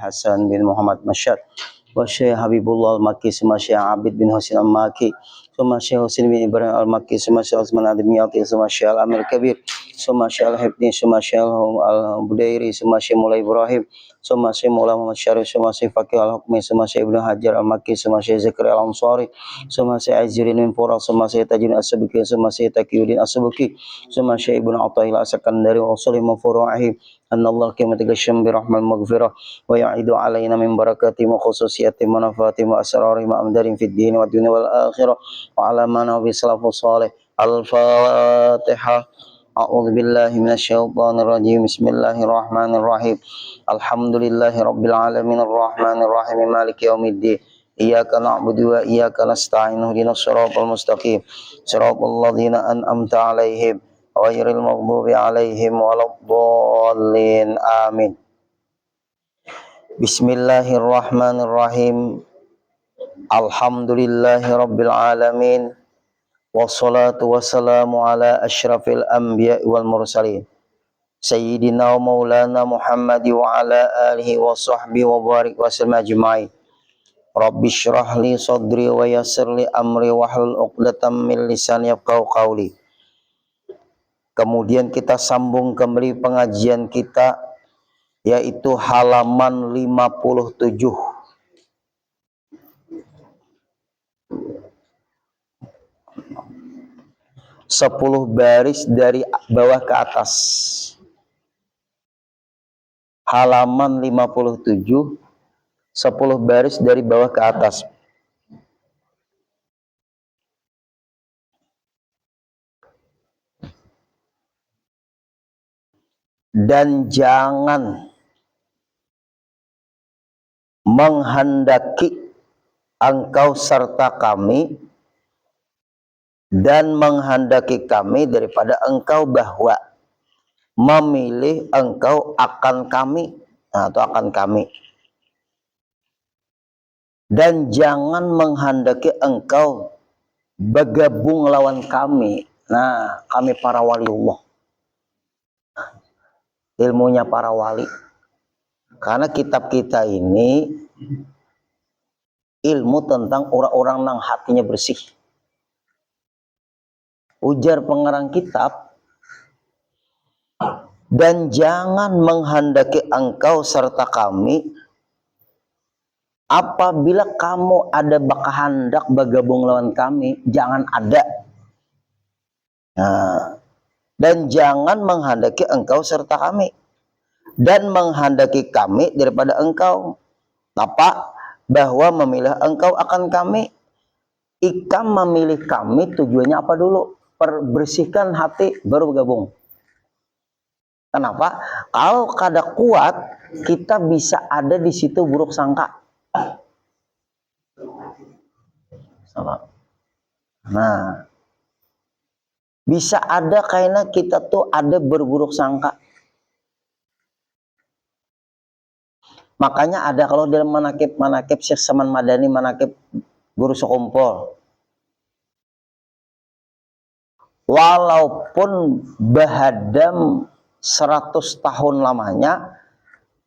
Hasan bin Muhammad Masyad wa Syekh Habibullah Al-Makki summa Syekh Abid bin Husain Al-Makki summa Syekh Husain bin Ibrahim Al-Makki summa Syekh Utsman Ad-Dimyati summa Syekh Al-Amir Kabir summa Syekh Al-Hibni summa Syekh Al-Budairi summa Syekh Mulai Ibrahim summa Syekh Mulai Muhammad Syarif summa Syekh Faqih Al-Hukmi summa Syekh Ibnu Hajar Al-Makki summa Syekh Zakaria Al-Ansari summa Syekh Azzurin bin Fura summa Syekh Tajuddin As-Subki summa Syekh Taqiyuddin As-Subki summa Syekh Ibnu Athaillah As-Sakandari wa usulih furu'ihi anna Allah qiyamati ghasyam bi rahmal maghfirah wa ya'idu alaina min barakati wa khususiyati manafati wa asrari ma amdarin fid din wa dunya wal akhirah wa ala mana bi salafus salih. Al-Fatihah. A'udzu billahi minasy syaithanir rajim. Bismillahirrahmanirrahim. Alhamdulillahi rabbil alamin arrahmanir rahim maliki yaumiddin. Iyyaka na'budu wa iyyaka nasta'in ihdinas siratal mustaqim siratal ladzina an'amta 'alaihim ghairil maghdubi 'alaihim waladdallin. Amin. Bismillahirrahmanirrahim. Alhamdulillahi rabbil alamin. Wassalatu wassalamu ala asyrafil anbiya wal mursalin Sayyidina wa maulana Muhammad wa ala alihi wa sahbihi wa barik wa sallam ajma'in. Rabbi syrah li sadri wa yassir li amri wahlul 'uqdatam min lisani yafqahu qawli. Kemudian kita sambung kembali pengajian kita, yaitu halaman 57. 10 baris dari bawah ke atas. Halaman 57, 10 baris dari bawah ke atas. Dan jangan menghendaki engkau serta kami, dan menghendaki kami daripada engkau bahwa memilih engkau akan kami atau akan kami. Dan jangan menghendaki engkau bergabung lawan kami. Nah, kami para waliullah, ilmunya para wali. Karena kitab kita ini ilmu tentang orang-orang yang hatinya bersih. Ujar pengarang kitab, dan jangan menghendaki engkau serta kami apabila kamu ada hendak bergabung lawan kami, jangan ada. Nah, dan jangan menghendaki engkau serta kami, dan menghendaki kami daripada engkau. Apa? Bahwa memilih engkau akan kami. Ikam memilih kami tujuannya apa dulu? Bersihkan hati baru bergabung. Kenapa? Kalau kada kuat, kita bisa ada di situ buruk sangka. Nah, bisa ada karena kita tuh ada berburuk sangka. Makanya ada kalau dalam manakib Syekh Saman Madani, manakib Guru Sokompol, walaupun bahadam 100 tahun lamanya,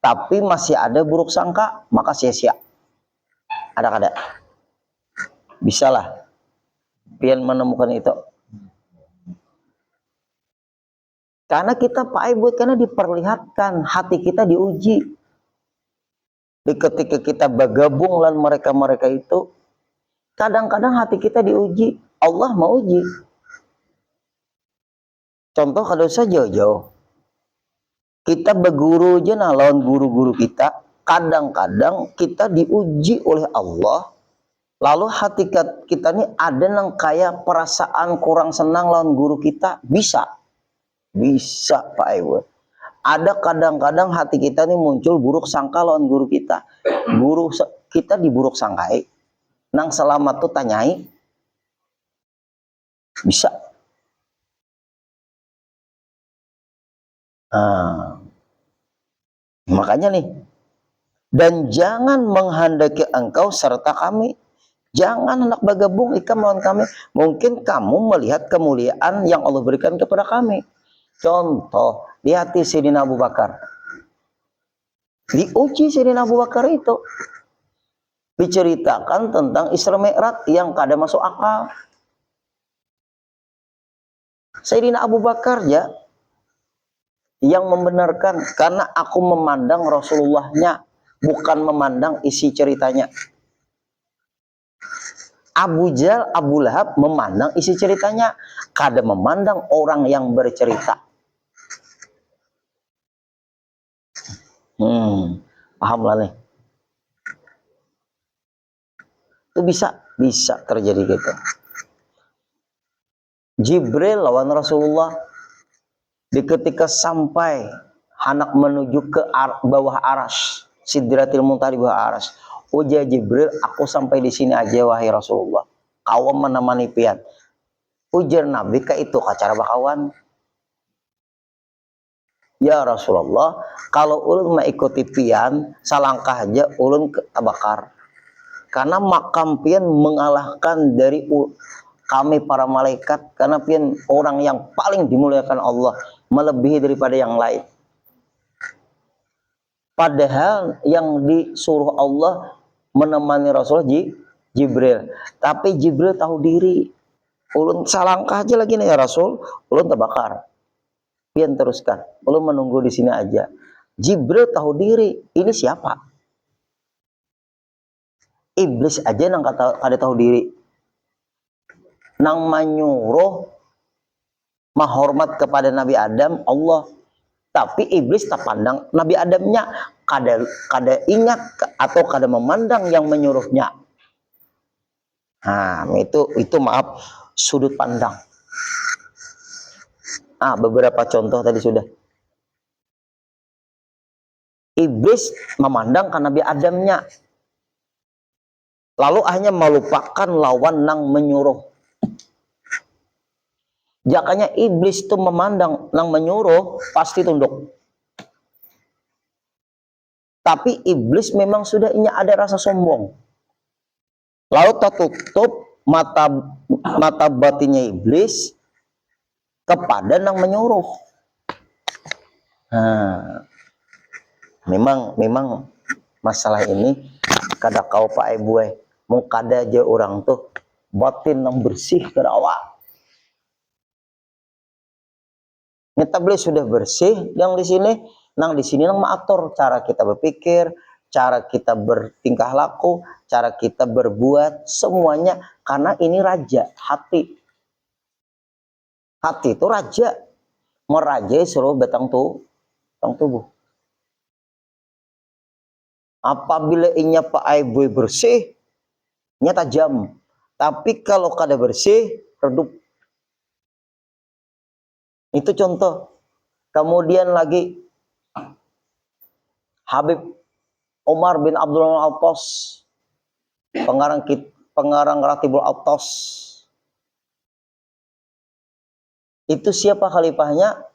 tapi masih ada buruk sangka, maka sia-sia. Ada-ada. Bisalah pian menemukan itu. Karena kita buat karena diperlihatkan hati kita diuji. Di ketika kita bergabung dengan mereka-mereka itu, kadang-kadang hati kita diuji. Allah mau uji. Contoh kalau usah jauh-jauh. Kita berguru aja nah lawan guru-guru kita, kadang-kadang kita diuji oleh Allah, lalu hati kita ini ada nang kayak perasaan kurang senang lawan guru kita, bisa Pak Ibu. Ada kadang-kadang hati kita ini muncul buruk sangka lawan guru kita, guru kita diburuk sangkai, nang selamat tuh tanyai, bisa. Makanya nih, dan jangan menghendaki engkau serta kami, jangan hendak bergabung ikam lawan kami. Mungkin kamu melihat kemuliaan yang Allah berikan kepada kami. Contoh, di hati Sayyidina Abu Bakar. Diuji Sayyidina Abu Bakar itu. Diceritakan tentang Isra Mi'raj yang kada masuk akal. Sayyidina Abu Bakar ya yang membenarkan, karena aku memandang Rasulullahnya, bukan memandang isi ceritanya. Abu Jahal, Abu Lahab memandang isi ceritanya, kada memandang orang yang bercerita. Paham lah nih. Itu bisa terjadi gitu. Jibril lawan Rasulullah, di ketika sampai anak menuju ke bawah aras, Sidratil Muntaha di bawah aras. Ujar Jibril, aku sampai di sini aja wahai Rasulullah. Kau menemani pian. Ujar Nabi, ka itu kacara bakawan. Ya Rasulullah, kalau ulun mengikuti pian, salangkah aja ulun tabakar. Karena makam pian mengalahkan dari kami para malaikat, karena pian orang yang paling dimuliakan Allah, melebihi daripada yang lain. Padahal yang disuruh Allah menemani Rasulullah Jibril, tapi Jibril tahu diri. Ulun salangkah aja lagi nih ya Rasul, ulun terbakar. Pian teruskan, ulun menunggu di sini aja. Jibril tahu diri, ini siapa? Iblis aja nang kada tahu diri. Nang menyuruh menghormat kepada Nabi Adam, Allah. Tapi iblis tak pandang Nabi Adamnya, kada ingat atau kada memandang yang menyuruhnya. Nah, itu maaf sudut pandang. Beberapa contoh tadi sudah. Iblis memandang ke Nabi Adamnya, lalu hanya melupakan lawan nang menyuruh. Jakanya iblis itu memandang nang menyuruh pasti tunduk. Tapi iblis memang sudah ada rasa sombong. Lalu tertutup mata batinnya iblis kepada nang menyuruh. Memang masalah ini kada kau pak ibu mau kada aja orang tuh batin nang bersih kada awak. Kita beli sudah bersih yang di sini nang mengatur cara kita berpikir, cara kita bertingkah laku, cara kita berbuat, semuanya karena ini raja hati. Hati itu raja, merajai seluruh batang tubuh. Apabila inya pak ibu bersih, nya tajam. Tapi kalau kada bersih, redup. Itu contoh. Kemudian lagi Habib Umar bin Abdul Al-Attas, pengarang Ratibul Attas. Itu siapa khalifahnya?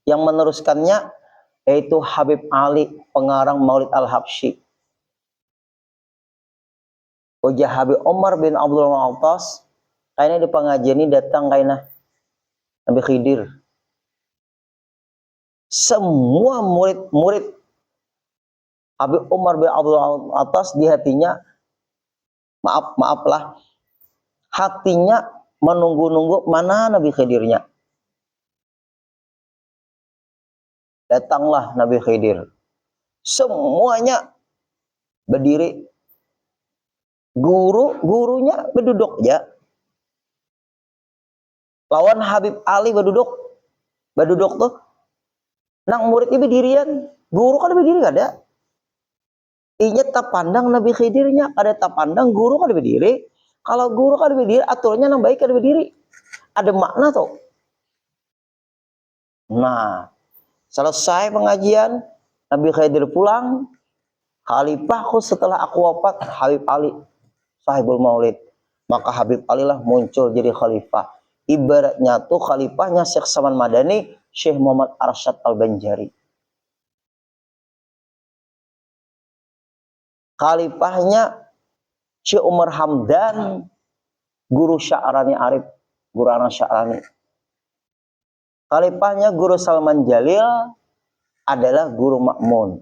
Yang meneruskannya yaitu Habib Ali, pengarang Maulid Al-Habsyi. Ujar Habib Umar bin Abdul Al-Attas, kayaknya di pengajian ini datang kayaknya Nabi Khidir. Semua murid Habib Umar bin Abdul Al-Attas di hatinya, maaflah, hatinya menunggu-nunggu mana Nabi Khidirnya. Datanglah Nabi Khidir. Semuanya berdiri. Gurunya berduduk ya. Lawan Habib Ali berduduk tuh. Nang muridnya berdirian. Guru kan berdiri kada. Inya tak pandang Nabi Khidirnya, kada tak pandang guru kada berdiri. Kalau guru kada berdiri, aturannya nang baik kada berdiri. Ada makna tuh. Nah, selesai pengajian, Nabi Khidir pulang. Khalifahku setelah aku wafat, Habib Ali, sahibul maulid. Maka Habib Ali lah muncul jadi khalifah. Ibaratnya tuh khalifahnya Syekh Saman Madani, Syekh Muhammad Arsyad Al-Banjari. Khalifahnya Syekh Umar Hamdan, guru Sya'rani Arif, guru anak Sya'rani. Khalifahnya guru Salman Jalil adalah guru Ma'mun.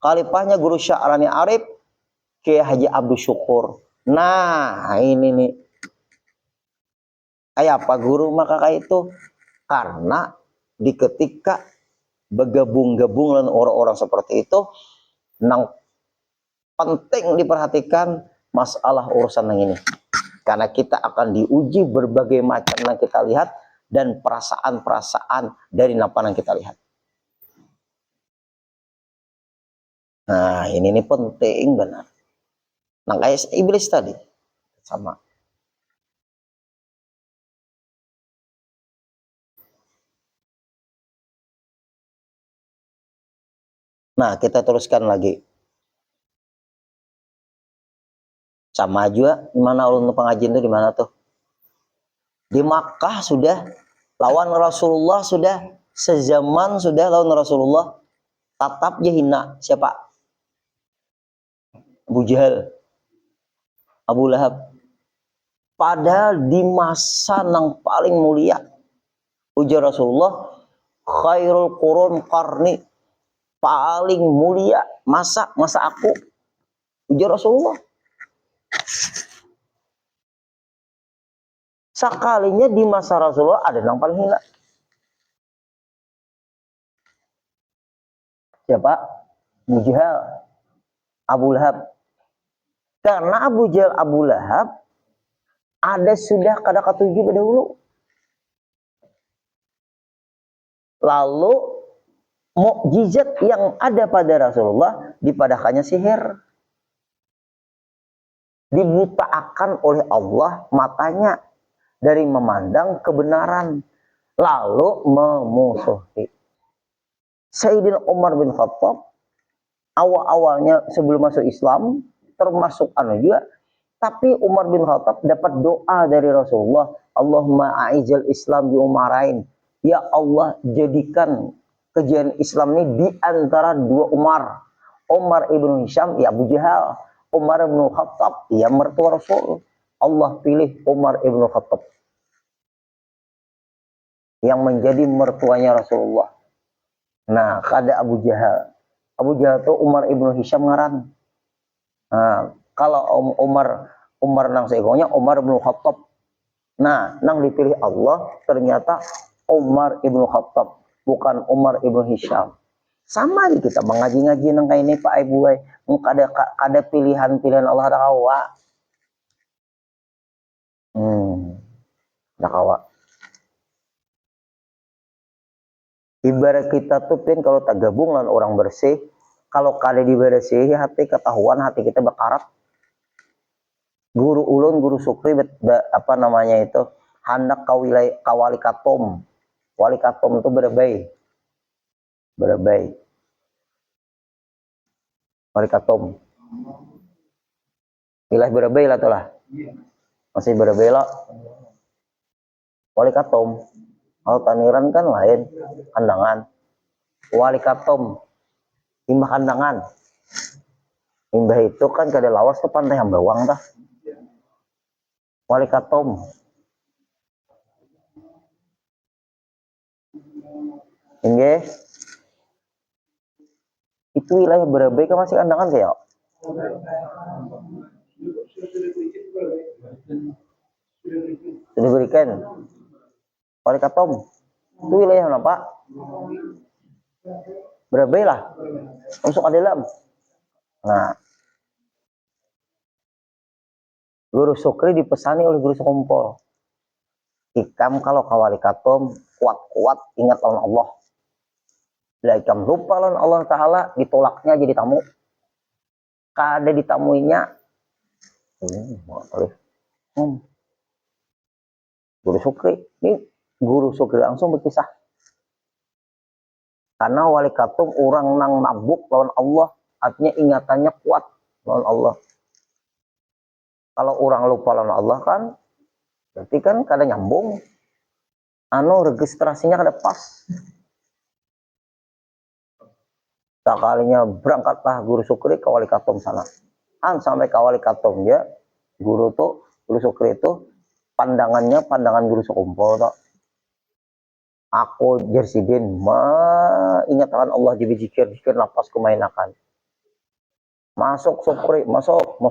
Khalifahnya Guru Sya'rani Arif, Kiai Haji Abdul Syukur. Nah, ini nih. Kayak apa guru maka kayak itu? Karena di ketika bergabung-gabung dengan orang-orang seperti itu, nang penting diperhatikan masalah urusan yang ini. Karena kita akan diuji berbagai macam yang kita lihat dan perasaan-perasaan dari apa yang kita lihat. Nah, ini nih penting benar. Nah, kayak iblis tadi sama. Nah, kita teruskan lagi. Sama juga, mana ulun pengajian itu di mana tuh? Di Makkah sudah, lawan Rasulullah sudah, sezaman sudah lawan Rasulullah, tatap dia hina. Siapa? Abu Jahal, Abu Lahab. Padahal di masa yang paling mulia, ujar Rasulullah, khairul qurun qarni, paling mulia masa aku, ujar Rasulullah. Sekalinya di masa Rasulullah ada yang paling hina. Siapa? Abu Jahal, Abu Lahab. Karena Abu Jahal, Abu Lahab ada sudah kada ketujuh dahulu. Lalu mukjizat yang ada pada Rasulullah dipadahkannya sihir. Dibutakan oleh Allah matanya dari memandang kebenaran, lalu memusuhi. Sayyidina Umar bin Khattab awal-awalnya sebelum masuk Islam termasuk juga, tapi Umar bin Khattab dapat doa dari Rasulullah, Allahumma a'izal Islam bi Umarain. Ya Allah, jadikan kejadian Islam ini di antara dua Umar. Umar ibnu Hisham, ya Abu Jahal. Umar ibnu Khattab, ya mertua Rasul. Allah pilih Umar ibnu Khattab yang menjadi mertuanya Rasulullah. Nah, kada Abu Jahal. Abu Jahal itu Umar ibnu Hisham ngaran. Nah, kalau Umar nang seikonya Umar ibnu Khattab. Nah, nang dipilih Allah ternyata Umar ibnu Khattab, bukan Umar ibnu Hisham. Sama aja kita mengaji-ngaji nang kayak ini Pak Ibu, kada pilihan-pilihan Allah ada kawa. Ada kawa. Ibarat kita tuh pin kalau tak gabung dengan orang bersih, kalau kada dibersih hati ketahuan hati kita bakarat. Guru ulun, guru Sukri, apa namanya itu, hendak kawali katom. Wali katom itu berbay. Wali katom. Ilah berbay lah tuh lah. Masih berbay lah. Wali katom. Kalau taniran kan lain, kandangan. Wali katom, imbah kandangan. Imbah itu kan kada lawas ke pantai yang bawang dah. Wali katom. Inge, itu wilayah Berabai kan masih kandangan kayak. Sudah diberikan. Wali katom. Itu wilayah apa? Berabai lah. Masuk ke dalam. Nah, Guru Sukri dipesani oleh Guru Sukompol. Ikam kalau kawali katom kuat-kuat ingat lawan Allah. Bila ikam lupa lawan Allah Ta'ala, ditolaknya jadi tamu. Kada ditamuinya. Guru Sukri. Ini Guru Sukri langsung berpisah. Karena wali katom orang nang mabuk lawan Allah, artinya ingatannya kuat lawan Allah. Kalau orang lupa lawan Allah kan, berarti kan kada nyambung. Registrasinya kada pas. Sekalinya berangkatlah Guru Sukri ke wali katom sana. Sampai ke wali katom dia, Guru Sukri itu pandangannya pandangan Guru Sukompol toh. Aku jersidin ingatkan Allah di zikir nafas kemainakan. Masuk Sukri, masuk.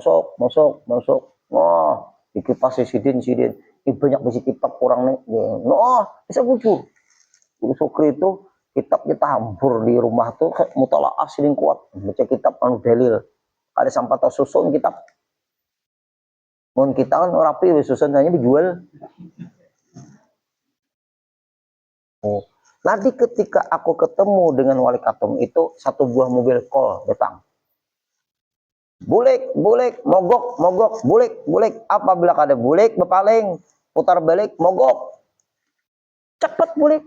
Wah, iki pas sidin. Ini banyak besi kitab kurang nih. Noh, bisa bujur. Sukri itu kitab kita hambur di rumah tuh mutalaah sering kuat. Baca kitab anu dalil. Ada sampah atau susun kitab. Mohon kita kan rapi susun hanya dijual. Oh. Nanti ketika aku ketemu dengan Wali Katum itu satu buah mobil kol datang. Bulik, mogok, bulik. Apabila ada bulik, bepaling, putar balik, mogok. Cepet bulik.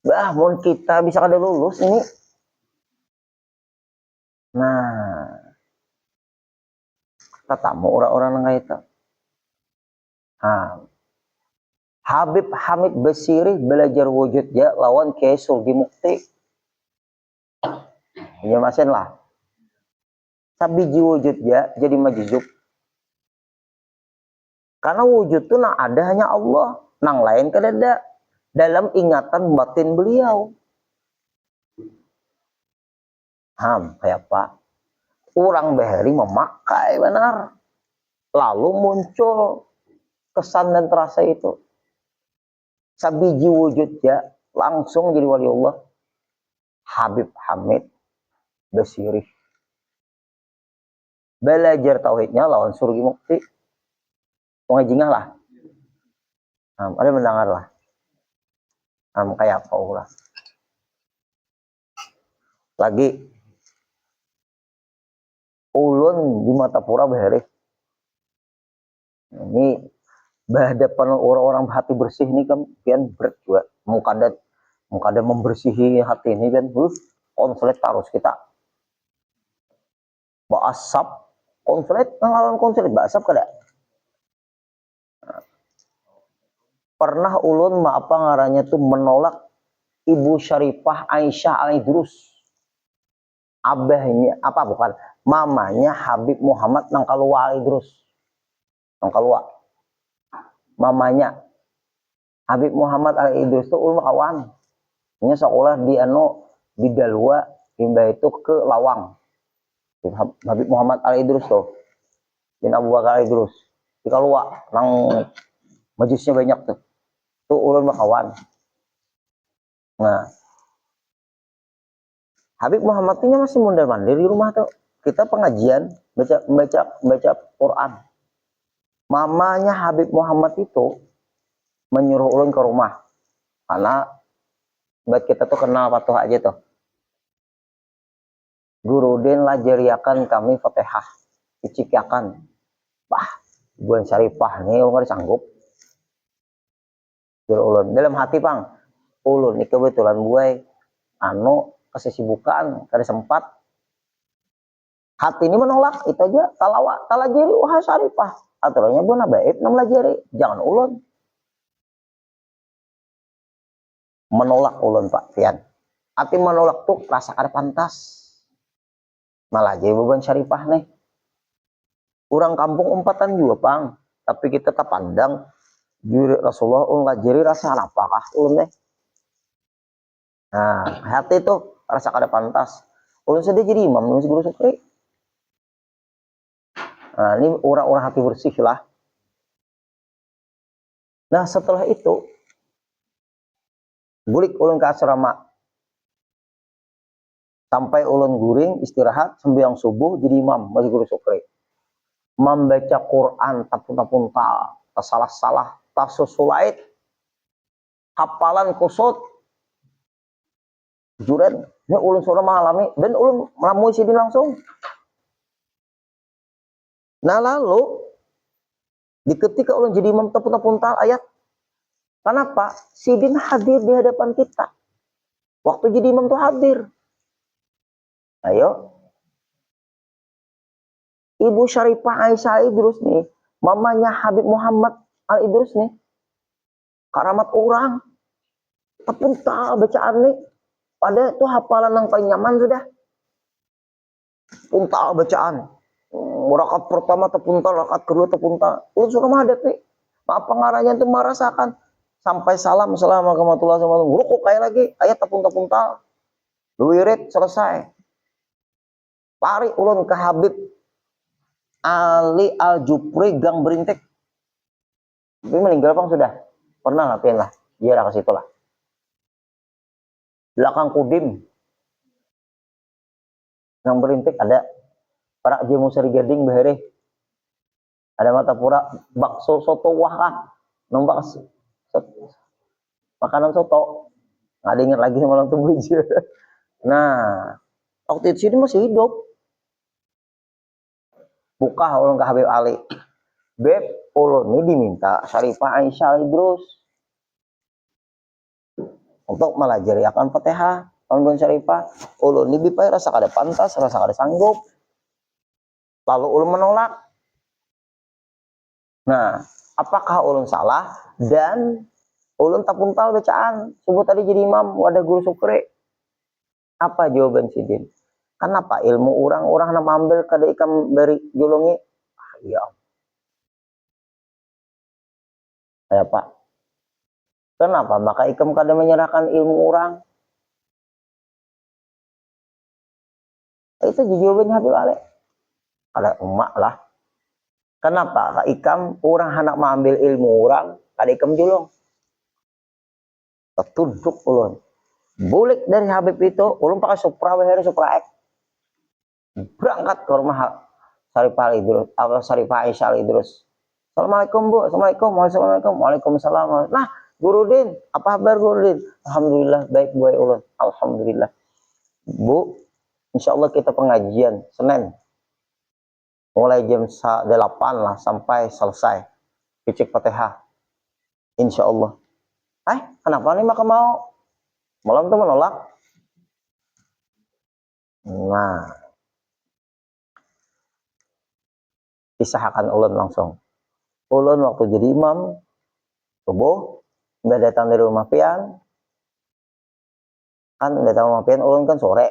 Bah, mohon kita bisa kada lulus ini. Nah, ketemu orang-orang yang itu. Habib Hamid Basiri belajar wujud ya lawan Kiai Surgi Mukti. Ya masin lah. Sabiji wujud ya jadi majuzub. Karena wujud itu nah ada hanya Allah, nang lain kadada dalam ingatan batin beliau. Kayak apa? Orang bahari memakai benar. Lalu muncul kesan dan terasa itu. Sabiji wujud ya langsung jadi wali Allah. Habib Hamid Basiri. Belajar tauhidnya lawan Surgi Mukti. Pengajingah lah. Ada mendengar lah. Kayak apa ulah. Lagi ulun di Matapura bahari. Ini berhadapan orang-orang hati bersih ini kan pian berat juga. Mukada membersihi hati ini kan konflik terus kita. Basap konflik ngalawan konflik basap kada. Pernah ulun apa ngarannya tuh menolak Ibu Syarifah Aisyah Al-Idrus. Abahnya apa bukan mamanya Habib Muhammad nang kalua Al-Idrus. Nang kalua. Mamanya Habib Muhammad Al-Idrus itu ulun kawan. Ini sekolah di di Dalwa hingga itu ke Lawang. Habib Muhammad Al-Idrus tuh. Bin Abu Bakar Al-Idrus. Di kalua nang majlisnya banyak tuh. Itu ulun kawan. Nah, Habib Muhammad ini masih mondar-mandir di rumah tuh. Kita pengajian baca Quran. Mamanya Habib Muhammad itu menyuruh ulun ke rumah. Karena buat kita tuh kenal patuh aja tuh. Gurudin lajariakan kami Fatihah. Icikyakan. Bah, buan Syarifah nih ulun sanggup. Ulun dalam hati pang. Ulun ini kebetulan buai kesesibukan, kada sempat. Hati ini menolak, itu aja. Talajiri wahai Syarifah. Aturannya buana baik nam lajari, jangan ulun. Menolak ulun Pak Fian. Hati menolak tuh rasa kada pantas. Malah jadi beban Syarifah nih. Orang kampung umpatan juga pang, tapi kita tak pandang diri Rasulullah lajari rasa apakah ulun nih. Nah, hati itu rasa kada pantas. Ulun sedih jadi imam nulis guru Sukri. Nah, ini orang-orang hati bersih lah. Nah, setelah itu gulik ulun ke asrama. Sampai ulun guring istirahat sembahyang subuh jadi imam bagi guru Sukri. Membaca Quran tapun-tapun tak salah-salah, tak susulait. Hafalan kusut. Juren, ini ulun sudah mengalami dan ulun melamui sidin langsung. Nah lalu di ketika ulun jadi imam tapun-tapun ayat. Kenapa? Sidin hadir di hadapan kita. Waktu jadi imam tuh hadir. Ayo. Ibu Syarifah Aisyah Idrus nih, mamanya Habib Muhammad Al-Idrus nih. Karamat orang. Tapun bacaan nih. Pada itu hafalan yang paling nyaman sudah. Puntal bacaan. Rakaat pertama terpuntal, rakaat kedua terpuntal. Ulun sudah menghadapi. Apa pengarahnya itu merasakan. Sampai salam, assalamualaikum warahmatullahi wabarakatuh. Rukuk kayak lagi, ayat terpuntal-puntal. Wirid selesai. Pari ulun ke Habib Ali Al-Jupri Gang Berintik. Tapi meninggal bang sudah. Pernah lah, pian lah. Ziarah ke situ lah. Belakang Kudim. Gang Berintik ada. Para Jemu Seri Gading Behere. Ada mata pura bakso soto wah lah. Nombak makanan soto. Nggak diingat lagi malam tunggu aja. Nah, waktu itu sini masih hidup. Buka ulun ke Habib Ali. Beb, ulun ini diminta Syarifah Aisyah Idrus untuk melajari akan Fatihah. Ulun Syarifah, ulun ini bipai rasa kada pantas, rasa kada sanggup. Lalu ulun menolak. Nah, apakah ulun salah? Dan ulun tak puntal bacaan. Subuh tadi jadi imam, wadah guru Sukri. Apa jawaban Sidin? Kenapa ilmu orang-orang nak ambil kada ikam dari julungi? Ah, iya. Ya Pak. Kenapa? Maka ikam kada menyerahkan ilmu orang. Itu jawabannya Habib Ali. Kada emak lah. Kenapa? Ikam orang hendak mengambil ilmu orang, kada ikam julung. Tertunduk ulun. Bulik dari Habib itu, ulun pakai Supra WR, Supra X. Berangkat ke rumah Syarifah Idrus, Syarifah Aisyah Idrus. Assalamualaikum Bu, Assalamualaikum, Waalaikumsalam, Waalaikumsalam. Nah, Guru Din, apa kabar Guru Din? Alhamdulillah baik Bu ulun, alhamdulillah. Bu, insya Allah kita pengajian Senin. Mulai jam 8 lah sampai selesai. Picik Fatihah. Insya Allah. Kenapa nih maka mau? Malam tuh menolak. Nah, pisahkan ulun langsung. Ulun waktu jadi imam, subuh, nggak datang dari rumah pian. Kan datang rumah pian, ulun kan sore.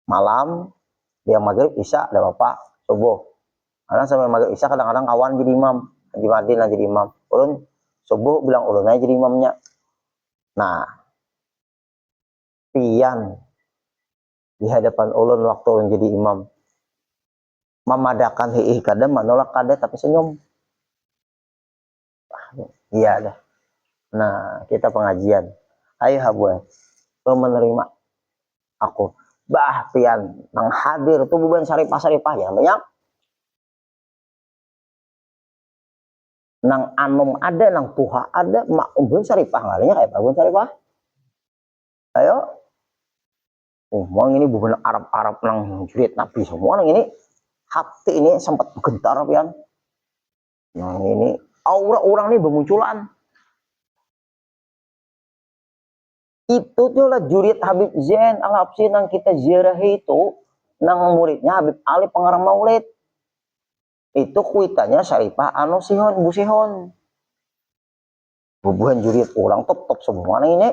Malam, dia maghrib, isya, ada bapak, subuh. Karena sampai maghrib, isya kadang-kadang kawan jadi imam. Haji Madin jadi imam. Ulun subuh bilang ulun aja jadi imamnya. Nah, pian di hadapan ulun waktu ulun jadi imam. Memadakan hiih kada, menolak kada, tapi senyum. Iya dah. Nah, kita pengajian. Ayo habuan, lo menerima aku. Bah pian, nang hadir tuh bukan Syarifah ya banyak. Nang anom ada, nang tuha ada, mak bukan Syarifah ngalanya kayak apa bukan Syarifah? Ayo. Mau ini bukan Arab nang jurit Nabi semua nang ini. Hati ini sempat gentar pian. Nang ini aura orang ini bermunculan. Itu tuh lah jurit Habib Zain Al-Habsyi nang kita ziarahi itu, nang muridnya Habib Ali pengarang maulid. Itu kuitannya Syarifah anu sihon, Bu Sihon. Bubuhan jurit orang top semua nang ini.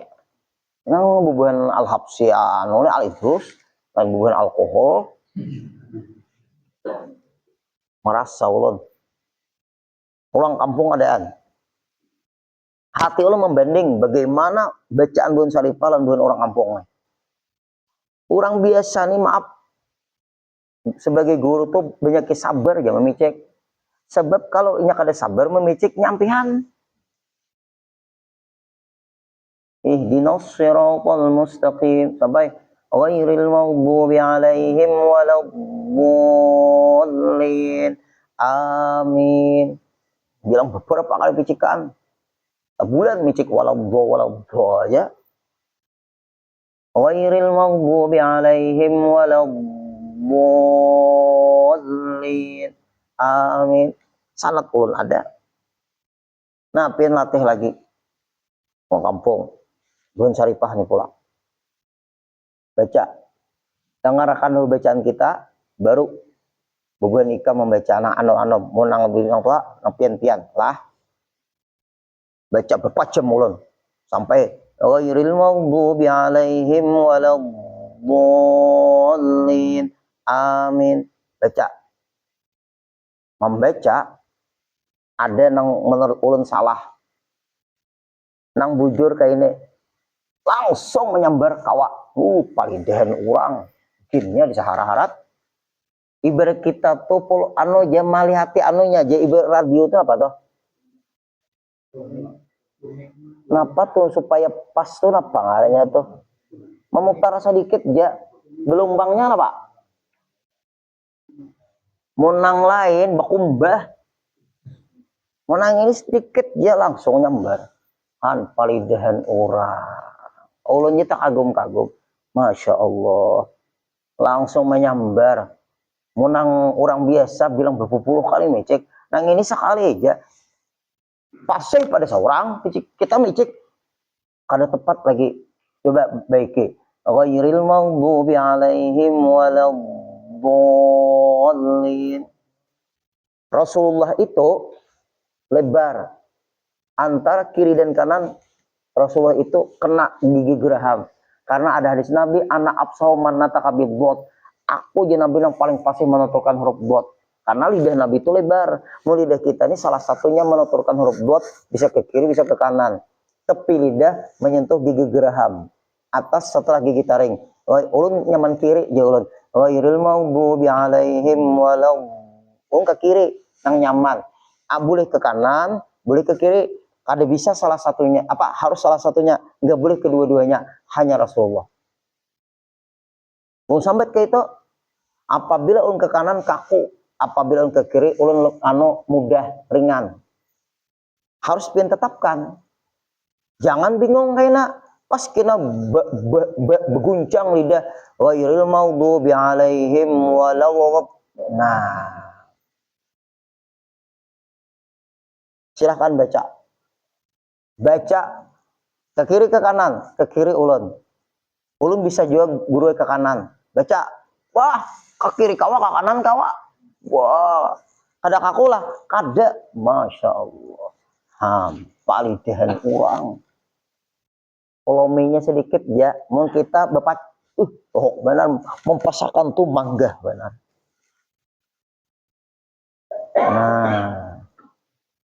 Nang bubuhan Al-Habsyi anu Al Idrus, dan bubuhan alkohol. Merasa ulun. Pulang kampung adaan. Hati ulun membanding bagaimana bacaan buhan Syarifah dan buhan orang kampung. Orang biasa nih maaf, sebagai guru tuh banyak sabar ya memicik. Sebab kalau inya kada sabar memicik nyampihan. Ihdinas siratal mustaqim sampai ghairil maghdubi alaihim waladdallin. Amin. Bilang beberapa kali picikan. Bulan micik waladdo aja. Ghairil maghdubi alaihim waladdallin. Amin. Salat ulun ada. Nah, pian latih lagi. Mau kampung. Bukan Syarifah nih pulang. Baca. Dengarkan dulu bacaan kita, baru bubuhan ika membaca anom mau nang bilang tua, nang pian lah. Baca berapa jam ulun sampai ghairil maghdubi alaihim waladdallin. Amin. Baca. Membaca ada nang menurut ulun salah. Nang bujur kayak ini langsung menyambar kawak. Paling dehen orang jinnya di Sahara Harat. Ibarat kita tuh anu aja melihat anunya aja, ibarat radio itu apa tuh? Kenapa tuh supaya pas tuh apa ngaranya tuh? Memutar sedikit aja, gelombangnya apa? Menang lain bakumbah. Menang ini sedikit aja langsung nyambar. Han palidahan orang. Ulunnya tak kagum-kagum. Masya Allah. Langsung menyambar. Menang orang biasa bilang berpuluh kali mecek. Nang ini sekali aja. Pasai pada seorang. Kita mecek. Kada tepat lagi. Coba baiki. Ghairil maghdubi alaihim waladdallin. Rasulullah itu lebar. Antara kiri dan kanan Rasulullah itu kena gigi geraham. Karena ada hadis Nabi, anak absahu man nataka bidbot. Aku jadi Nabi yang paling fasih menuturkan huruf bot. Karena lidah Nabi itu lebar. Mau lidah kita ini salah satunya menuturkan huruf bot, bisa ke kiri, bisa ke kanan. Tepi lidah menyentuh gigi geraham. Atas setelah gigi taring. Ulun nyaman kiri, ya ulun. Ghairil maghdubi alaihim walau. Ulun ke kiri, yang nyaman. Boleh ke kanan, boleh ke kiri. Ada bisa salah satunya, apa harus salah satunya, nggak boleh kedua-duanya, hanya Rasulullah. Mau sampai ke itu, apabila ulun ke kanan kaku, apabila ulun ke kiri ulun mudah ringan. Harus pian tetapkan. Jangan bingung kayaknya pas kena beguncang lidah, ghairil maghdubi alaihim walau. Nah, silahkan baca. Baca ke kiri ke kanan, ke kiri ulun. Ulun bisa juga guru ke kanan. Baca, wah, ke kiri kawa, ke kanan kawa. Wah, kada kakulah, kada. Masya Allah. Palidahan uang. Volume-nya sedikit ya, mau kita bapak, benar, mempasakan tuh mangga benar.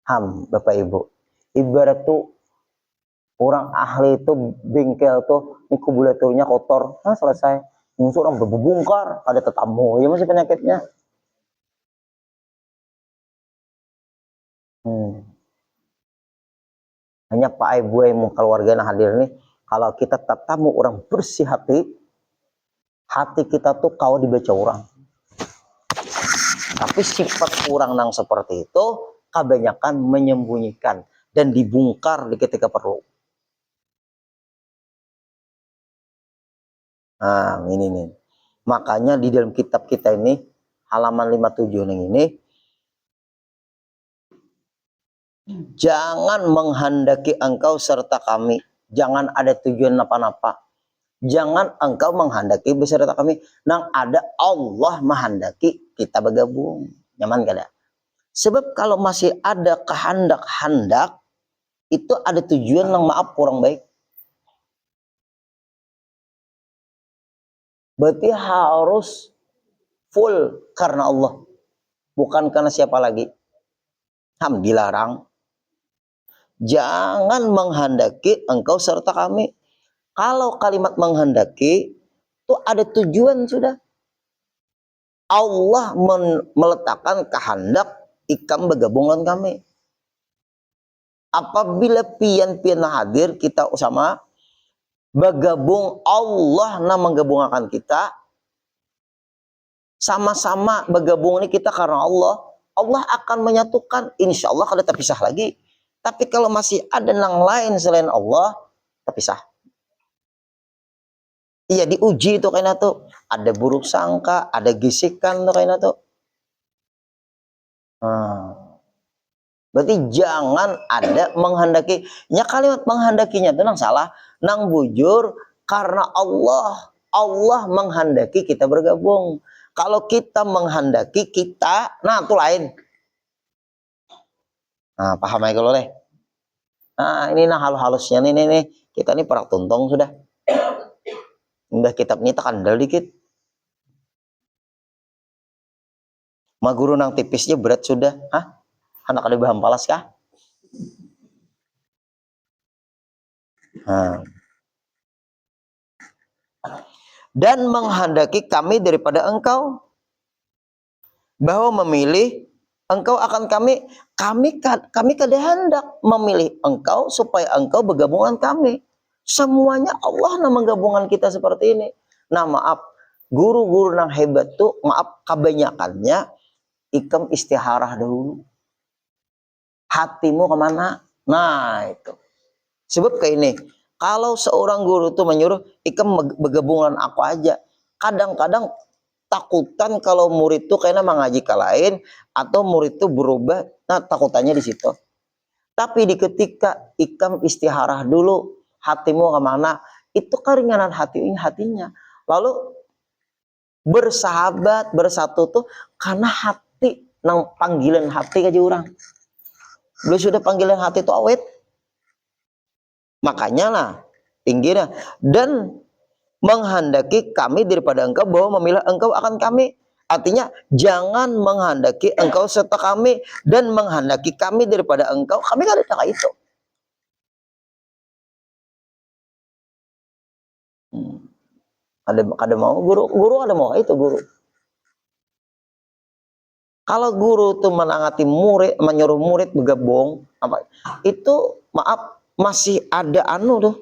Nah, Bapak Ibu, ibarat tuh orang ahli itu bengkel tuh ini kubulaturnya kotor, nah selesai musuh orang berbungkar ada tetamu ya masih penyakitnya. Hanya Pak Ibu yang keluarga yang hadir nih, kalau kita tetamu orang bersih hati kita tuh kau dibaca orang. Tapi sifat orang yang seperti itu kebanyakan menyembunyikan dan dibongkar di ketika perlu. Nah, ini nih. Makanya di dalam kitab kita ini, halaman 57 ini, jangan menghendaki engkau serta kami. Jangan ada tujuan apa-apa. Jangan engkau menghendaki beserta kami. Nang ada Allah menghendaki kita bergabung. Nyaman kada? Sebab kalau masih ada kehendak-hendak, itu ada tujuan yang maaf kurang baik. Berarti harus full karena Allah, bukan karena siapa lagi. Dilarang. Jangan menghendaki engkau serta kami. Kalau kalimat menghendaki itu ada tujuan sudah. Allah meletakkan kehendak ikam bergabungan kami. Apabila pian-pian hadir kita sama bergabung, Allah menggabungkan kita. Sama-sama bergabung ini kita karena Allah. Allah akan menyatukan, insya Allah kada terpisah lagi. Tapi kalau masih ada yang lain selain Allah, terpisah. Iya diuji itu kayaknya tuh. Ada buruk sangka, ada gisikan tuh kayaknya tuh. Berarti jangan ada menghendaki. Ya kalimat menghendakinya itu nang salah, nang bujur karena Allah. Allah menghendaki kita bergabung. Kalau kita menghendaki kita, nah itu lain. Nah, paham ya kalau leh? Nah, ini nah halus-halusnya nih. Kita nih perak tuntong sudah. Udah kitab ini takandal dikit. Ma guru nang tipisnya berat sudah. Hah? Anak ada bahan palas kah? Nah. Dan menghendaki kami daripada engkau. bahwa memilih engkau akan kami kada hendak memilih engkau supaya engkau bergabung dengan kami. Semuanya Allah yang menggabungkan kita seperti ini. Nah maaf, guru-guru yang hebat tuh maaf kebanyakannya ikam istiharah dahulu. Hatimu kemana? Nah itu. Sebab kayak ini, kalau seorang guru tuh menyuruh ikam bergabung dengan aku aja, kadang-kadang takutan kalau murid tuh kayaknya mengaji ke lain atau murid tuh berubah, nah takutannya di situ. Tapi di ketika ikam istiharah dulu, hatimu kemana, itu keringanan hatinya. Lalu bersahabat, bersatu tuh karena hati, nang panggilan hati aja orang. Belum sudah panggilan hati itu awet. Makanya lah tingginya dan menghendaki kami daripada engkau bahwa memilih engkau akan kami. Artinya jangan menghendaki engkau serta kami dan menghendaki kami daripada engkau. Kami kan ada itu. Ada mau guru ada mau itu guru. Kalau guru tuh menangati murid, menyuruh murid bergabung, apa itu maaf masih ada anu tuh.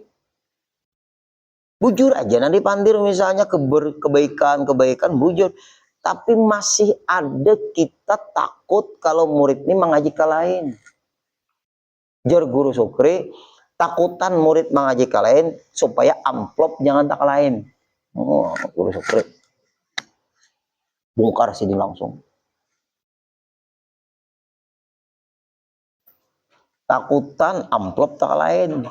Bujur aja nanti pandir misalnya kebaikan bujur. Tapi masih ada kita takut kalau murid ini mengaji ke lain. Jar guru Sukri, takutan murid mengaji ke lain supaya amplop jangan tak lain. Oh, guru Sukri. Bongkar sini langsung. Takutan amplop tak lain.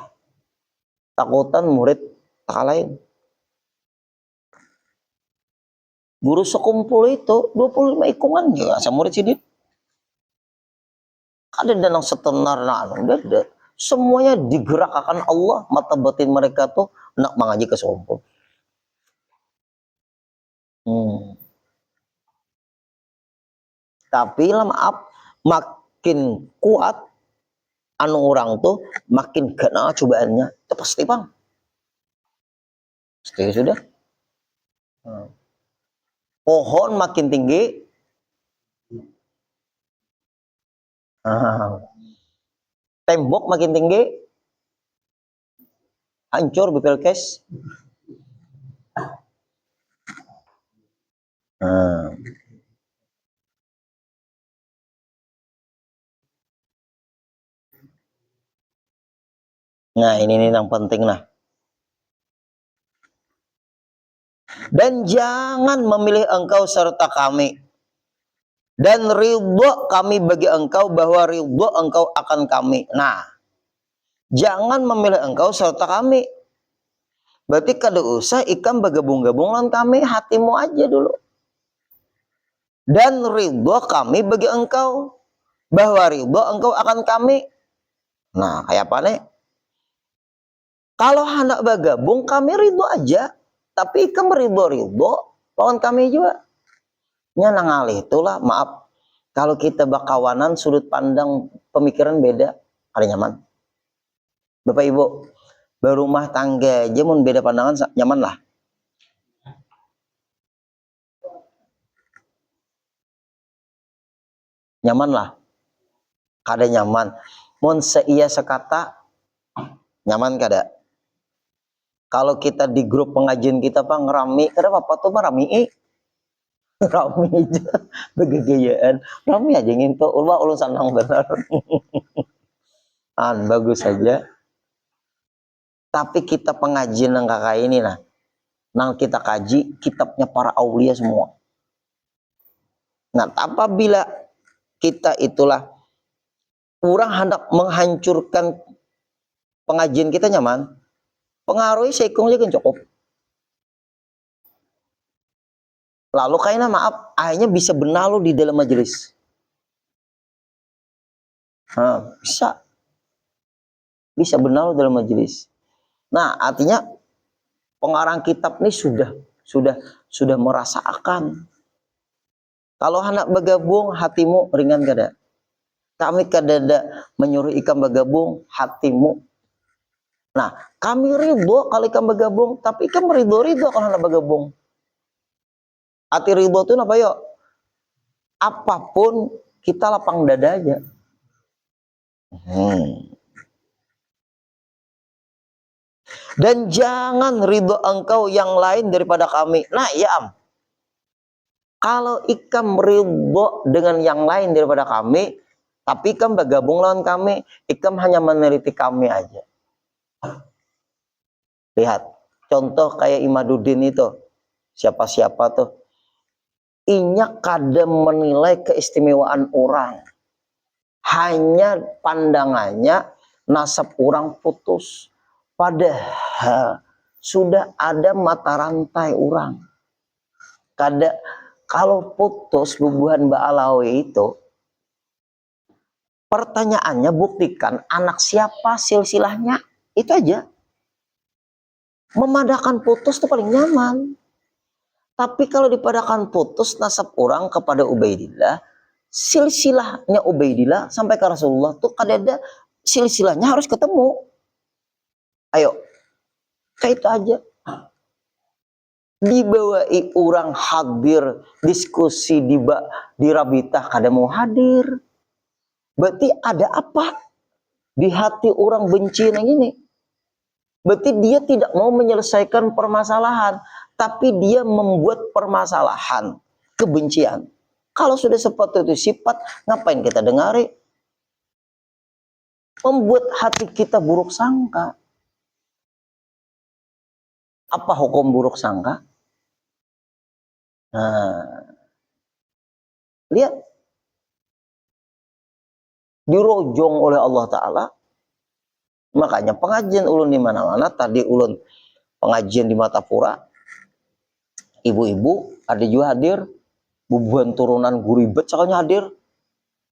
Takutan murid tak lain. Guru sekumpul itu 25 ikungan ya sama murid sini. Ada danang setenar ada. Semuanya digerakkan Allah, mata batin mereka tuh nak mengaji ke sekumpul. Tapi lah maaf makin kuat anu orang tuh makin kena cobaannya. Itu pasti bang. Pasti sudah. Pohon makin tinggi. Tembok makin tinggi. Hancur bipelkes. Nah ini yang penting lah. Dan jangan memilih engkau serta kami. Dan ridho kami bagi engkau bahwa ridho engkau akan kami. Nah, jangan memilih engkau serta kami. Berarti kada usah ikam bergabung-gabung dengan kami, hatimu aja dulu. Dan ridho kami bagi engkau bahwa ridho engkau akan kami. Nah, kayak apa nih? Kalau hendak bergabung kami ridho aja, tapi ikam ridho lawan kami juga. Nya nangalih itulah maaf. Kalau kita bakawanan sudut pandang pemikiran beda, ada nyaman. Bapak Ibu, berumah tangga aja mun beda pandangan nyaman lah. Nyaman lah. Kada nyaman. Mun seia sekata nyaman kada. Kalau kita di grup pengajian kita pak ngerami, kada apa tuh mah rami. Rami aja begegayaan. Rami aja nginto ulun sanang benar. Bagus saja. Tapi kita pengajian yang kakak ini nah. Nang kita kaji kitabnya para aulia semua. Nah, apabila kita itulah orang hendak menghancurkan pengajian kita nyaman, pengaruhi sekung aja kan cukup. Lalu kayaknya maaf, akhirnya bisa benalu di dalam majelis. Bisa benalu dalam majelis. Nah, artinya pengarang kitab ini sudah merasakan. Kalau hendak bergabung, hatimu ringan kada. Kami kada menyuruh ikam bergabung, hatimu. Nah, kami ridho kalau ikam bergabung, tapi ikam ridho kalau hendak bergabung. Hati ridho itu apa yuk? apapun kita lapang dada aja. Dan jangan ridho engkau yang lain daripada kami. Nah ya Am, kalau ikam ridho dengan yang lain daripada kami, tapi ikam bergabung lawan kami, ikam hanya meneliti kami aja. Lihat, contoh kayak Imaduddin itu, siapa-siapa tuh, inya kadang menilai keistimewaan orang. Hanya pandangannya nasab orang putus. Padahal sudah ada mata rantai orang. Kalau putus bubuhan Mbak Alawi itu, pertanyaannya buktikan anak siapa silsilahnya, itu aja. Memadakan putus itu paling nyaman. Tapi kalau dipadakan putus nasab orang kepada Ubaidillah, silsilahnya Ubaidillah sampai ke Rasulullah tuh kadada silsilahnya harus ketemu. Ayo, kayak itu aja. Dibawai orang hadir diskusi di Rabitah kada mau hadir. Berarti ada apa di hati orang benci yang ini? Berarti dia tidak mau menyelesaikan permasalahan, tapi dia membuat permasalahan kebencian. Kalau sudah seperti itu sifat, ngapain kita dengari? Membuat hati kita buruk sangka. Apa hukum buruk sangka? Nah, lihat, dirojong oleh Allah Ta'ala. Makanya pengajian ulun di mana-mana. Tadi ulun pengajian di Matapura, ibu-ibu ada juga hadir, bubuhan turunan guru ibet sekalinya hadir,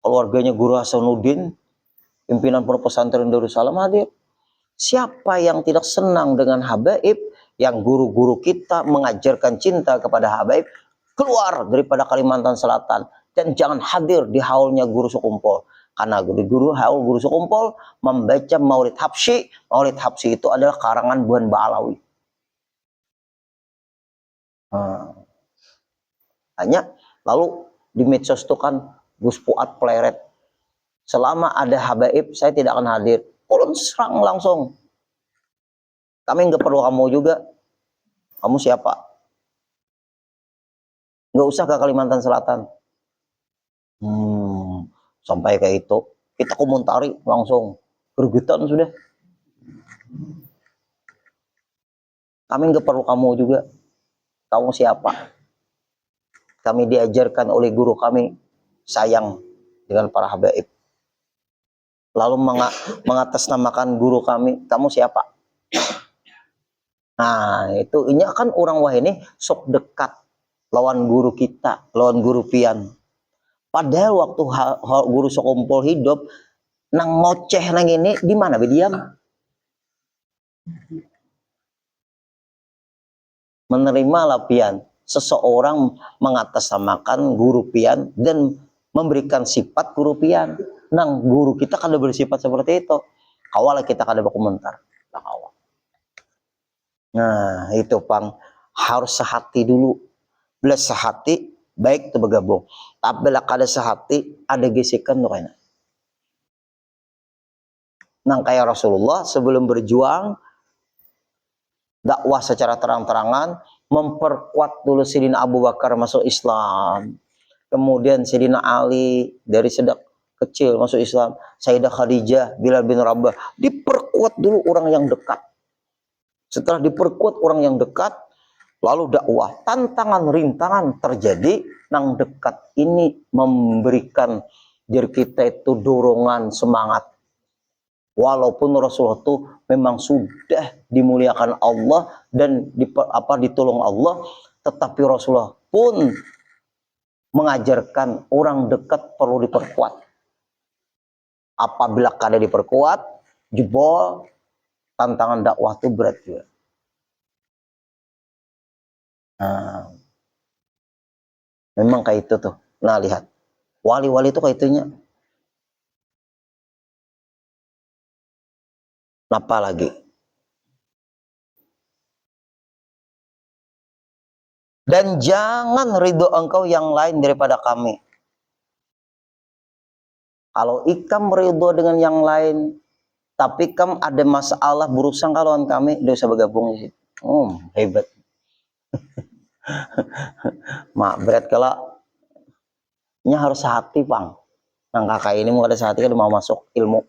keluarganya Guru Hasanuddin, pimpinan Pondok Pesantren Darussalam hadir. Siapa yang tidak senang dengan habaib, yang guru-guru kita mengajarkan cinta kepada habaib, keluar daripada Kalimantan Selatan dan jangan hadir di haulnya Guru Sukumpol. Karena haul Guru Sukumpol membaca Maulid Habsyi. Maulid Habsyi itu adalah karangan Buhan Ba'alawi. Hanya lalu di medsos itu kan Gus Fuad pleret. Selama ada habaib saya tidak akan hadir. Ulun serang langsung. Kami nggak perlu kamu juga. Kamu siapa? Nggak usah ke Kalimantan Selatan. Sampai kayak itu kita komentari langsung gergetan sudah. Kami nggak perlu kamu juga. Kamu siapa? Kami diajarkan oleh guru kami sayang dengan para habaib. Lalu mengatasnamakan guru kami, kamu siapa? Nah, itu ini kan orang wah ini sok dekat lawan guru kita, lawan guru pian. Padahal waktu Guru Sukumpol hidup, nang ngoceh nang ini di mana be diam? Menerima lapian seseorang mengatasnamakan guru pian dan memberikan sifat guru pian. Nang guru kita kada bersifat seperti itu. Kawala kita kada berkomentar. Nah, itu pang harus sehati dulu. Bila sehati baik itu bergabung. Tapi bila kada sehati ada gesekan tuh kayaknya. Nang kayak Rasulullah sebelum berjuang dakwah secara terang-terangan, memperkuat dulu Sayyidina Abu Bakar masuk Islam. Kemudian Sayyidina Ali dari sedang kecil masuk Islam. Sayyidah Khadijah, Bilal bin Rabah. Diperkuat dulu orang yang dekat. Setelah diperkuat orang yang dekat, lalu dakwah. Tantangan, rintangan terjadi. Nang dekat ini memberikan diri kita itu dorongan, semangat. Walaupun Rasulullah itu memang sudah dimuliakan Allah dan ditolong Allah, tetapi Rasulullah pun mengajarkan orang dekat perlu diperkuat. Apabila kada diperkuat, jebol, tantangan dakwah itu berat juga. Nah, memang kayak itu tuh. Nah, lihat. Wali-wali itu kayak itunya. Apa lagi? Dan jangan ridho engkau yang lain daripada kami. Kalau ikam ridho dengan yang lain, tapi kam ada masalah berurusan kawan kami, dosa bergabung di situ. Hebat. Mak berat kalau nya harus hati bang. Nah kakak ini mau ada sehati kan mau masuk ilmu.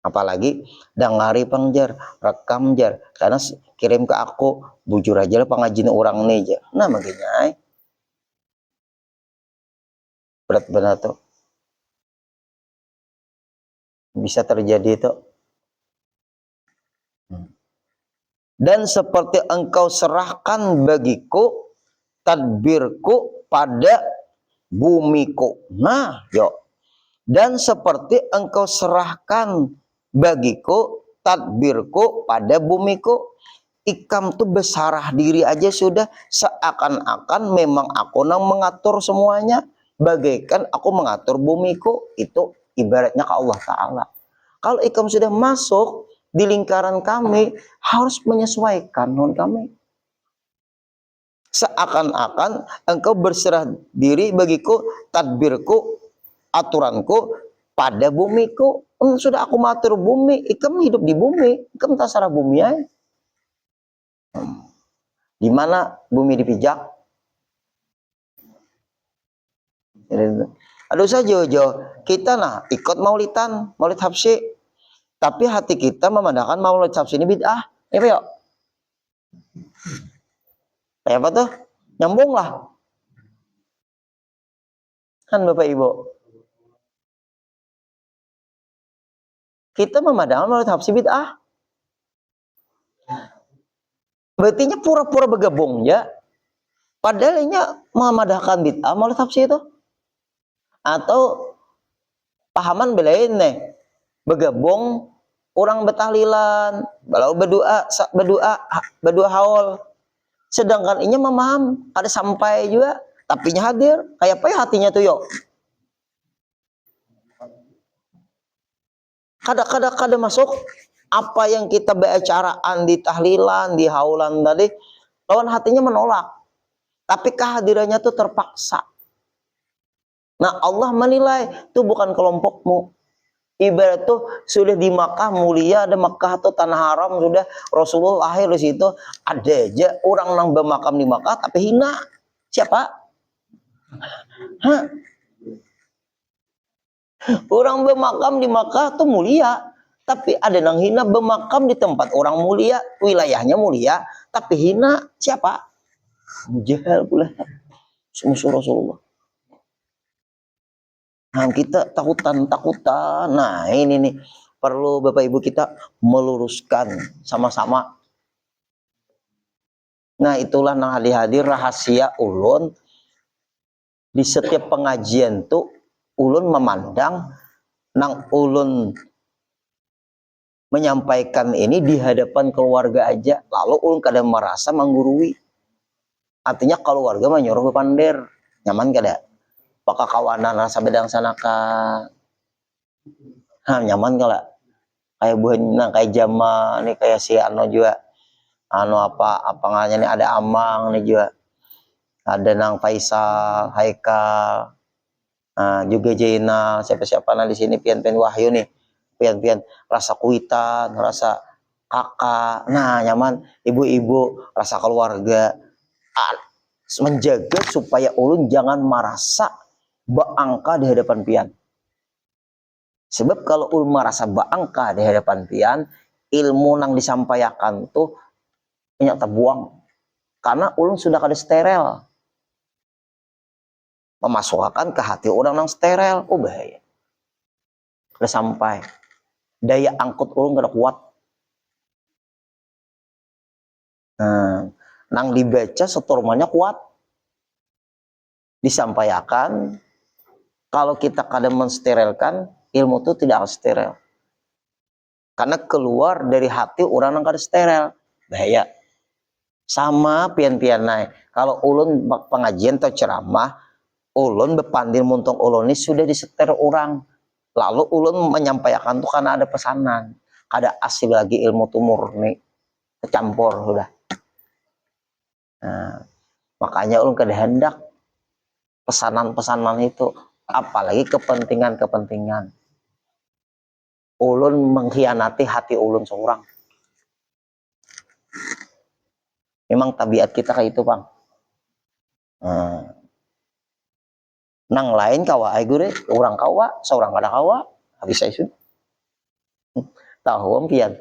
Apalagi dangari pangjar, rekam jar, karena kirim ke aku, bujur aja lah pengajin orang nih aja. Nah makanya berat benar tuh bisa terjadi itu. Dan seperti engkau serahkan bagiku tadbirku pada bumiku. Nah, yuk. Dan seperti engkau serahkan bagiku tadbirku pada bumiku. Ikam tuh besarah diri aja sudah seakan-akan memang aku yang mengatur semuanya, bagaikan aku mengatur bumiku. Itu ibaratnya ke Allah Ta'ala. Kalau ikam sudah masuk di lingkaran kami, harus menyesuaikan non kami. Seakan-akan engkau berserah diri bagiku, tadbirku, aturanku pada bumiku. Sudah aku mengatur bumi, ikam hidup di bumi, ikam terserah bumi aja. Di mana bumi dipijak? Aduh saja Jo, kita nah ikut maulidan, maulid habsyi, tapi hati kita memandangkan maulid habsyi ini bid'ah. Ya Pak? Kayak apa tuh? Nyambung lah. Kan Bapak Ibu. Kita memandangkan maulid habsyi bid'ah. Berarti pura-pura bergabung ya. Padahal ini memadahkan bid'ah maulid habsyi itu. Atau pahaman belain nih. Bergabung orang bertahlilan, kalau berdoa haul. Sedangkan ini memaham, ada sampai juga, tapi hadir. Kayak apa ya hatinya tuh yuk? Kadang-kadang masuk apa yang kita beracaraan di tahlilan, di haulan tadi, lawan hatinya menolak. Tapi kehadirannya tuh terpaksa. Nah Allah menilai itu bukan kelompokmu. Ibarat tuh sudah di Makkah mulia, ada Makkah atau tanah haram, sudah Rasulullah lahir di situ, ada aja orang nang bermakam di Makkah tapi hina. Siapa? Hah? Orang bermakam di Makkah tuh mulia, tapi ada nang hina bermakam di tempat orang mulia, wilayahnya mulia, tapi hina. Siapa? Jahal pula. Musuh Rasulullah. Nah, kita takutan. Nah, ini nih perlu Bapak Ibu kita meluruskan sama-sama. Nah, itulah nang hadir rahasia ulun di setiap pengajian tuh ulun memandang nang ulun menyampaikan ini di hadapan keluarga aja, lalu ulun kadang merasa menggurui. Artinya keluarga menyuruh bepander, nyaman kada? Apakah kawanan rasa bedang sanaka? Nyaman kada? Kayak buhan, nah kayak Jama nih, kayak si Ano juga. Ano apa nganya nih, ada Amang nih juga. Ada nang Faisal, Haikal, juga Jaina, siapa-siapa nah di sini, pian-pian Wahyu nih. Pian-pian rasa kuitan, rasa kakak. Nah, nyaman ibu-ibu, rasa keluarga. Menjaga supaya ulun jangan merasa bangka di hadapan pian. Sebab kalau ulun merasa bangka di hadapan pian, ilmu nang disampaikan tuh banyak terbuang. Karena ulun sudah kada steril. Memasukkan ke hati orang nang steril, bahaya. Udah sampai. Daya angkut ulun kada kuat. Nang dibaca seturmanya kuat. Disampaikan, kalau kita kadang mensterilkan, ilmu itu tidak steril. Karena keluar dari hati orang yang kada steril. Bahaya. Sama pian-pian naik. Kalau ulun pengajian atau ceramah, ulun bepandir muntung ulun ini sudah disetir orang. Lalu ulun menyampaikan tuh karena ada pesanan. Ada asli lagi ilmu tuh murni. Kecampur sudah. Nah, makanya ulun kada hendak pesanan-pesanan itu. apalagi kepentingan-kepentingan. Ulun mengkhianati hati ulun seorang. Memang tabiat kita kayak itu, Bang. Nang lain kawa ai gure, orang kawa, seorang kada kawa, habis saya sudah. Tahu om pian.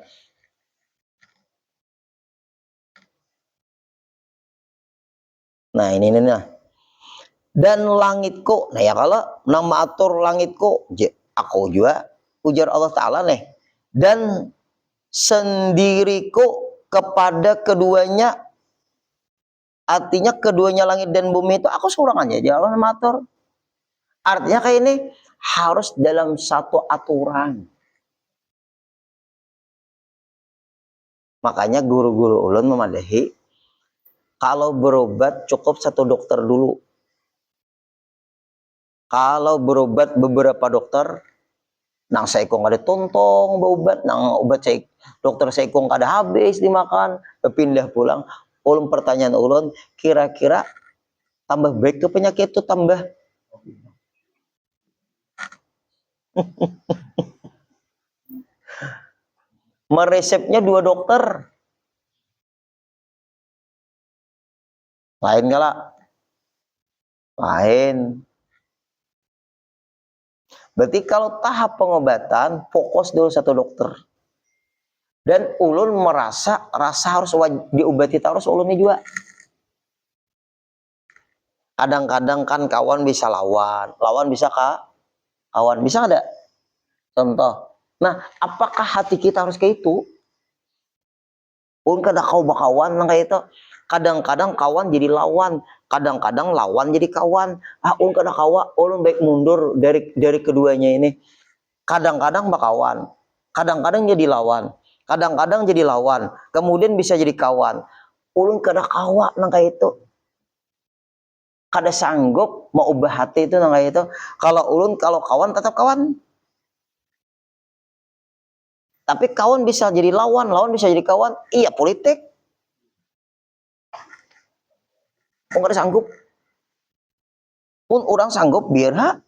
Nah, ini nah. Dan langitku, nah ya kalau nama atur langitku, aku juga ujar Allah Ta'ala nih. Dan sendiriku kepada keduanya, artinya keduanya langit dan bumi itu aku seorang aja Allah matur. Artinya kayak ini harus dalam satu aturan. Makanya guru-guru ulun memadahi kalau berobat cukup satu dokter dulu. Kalau berobat beberapa dokter, nang saikong ada tontong berobat, nang obat saya dokter saikong kada habis dimakan, pindah pulang. Ulun pertanyaan ulun, kira-kira tambah baik ke penyakit itu tambah meresepnya dua dokter. Lain gak lah? Lain. Berarti kalau tahap pengobatan, fokus dulu satu dokter. Dan ulun merasa rasa harus diobati terus ulunnya juga. Kadang-kadang kan kawan bisa lawan bisa kawan bisa ada. Contoh. Nah, apakah hati kita harus kayak itu? Ulun kada kau bakawan kayak itu. Kadang-kadang kawan jadi lawan, kadang-kadang lawan jadi kawan. Ulun kada kawa, ulun baik mundur dari keduanya ini. Kadang-kadang bakawan, kadang-kadang jadi lawan, kadang-kadang jadi lawan, kemudian bisa jadi kawan. Ulun kada kawa nang kayak itu. Kada sanggup mau ubah hati itu nang kayak itu. Kalau ulun kalau kawan tetap kawan. Tapi kawan bisa jadi lawan, lawan bisa jadi kawan. Iya politik. Ulun kada sanggup. Pun orang sanggup biar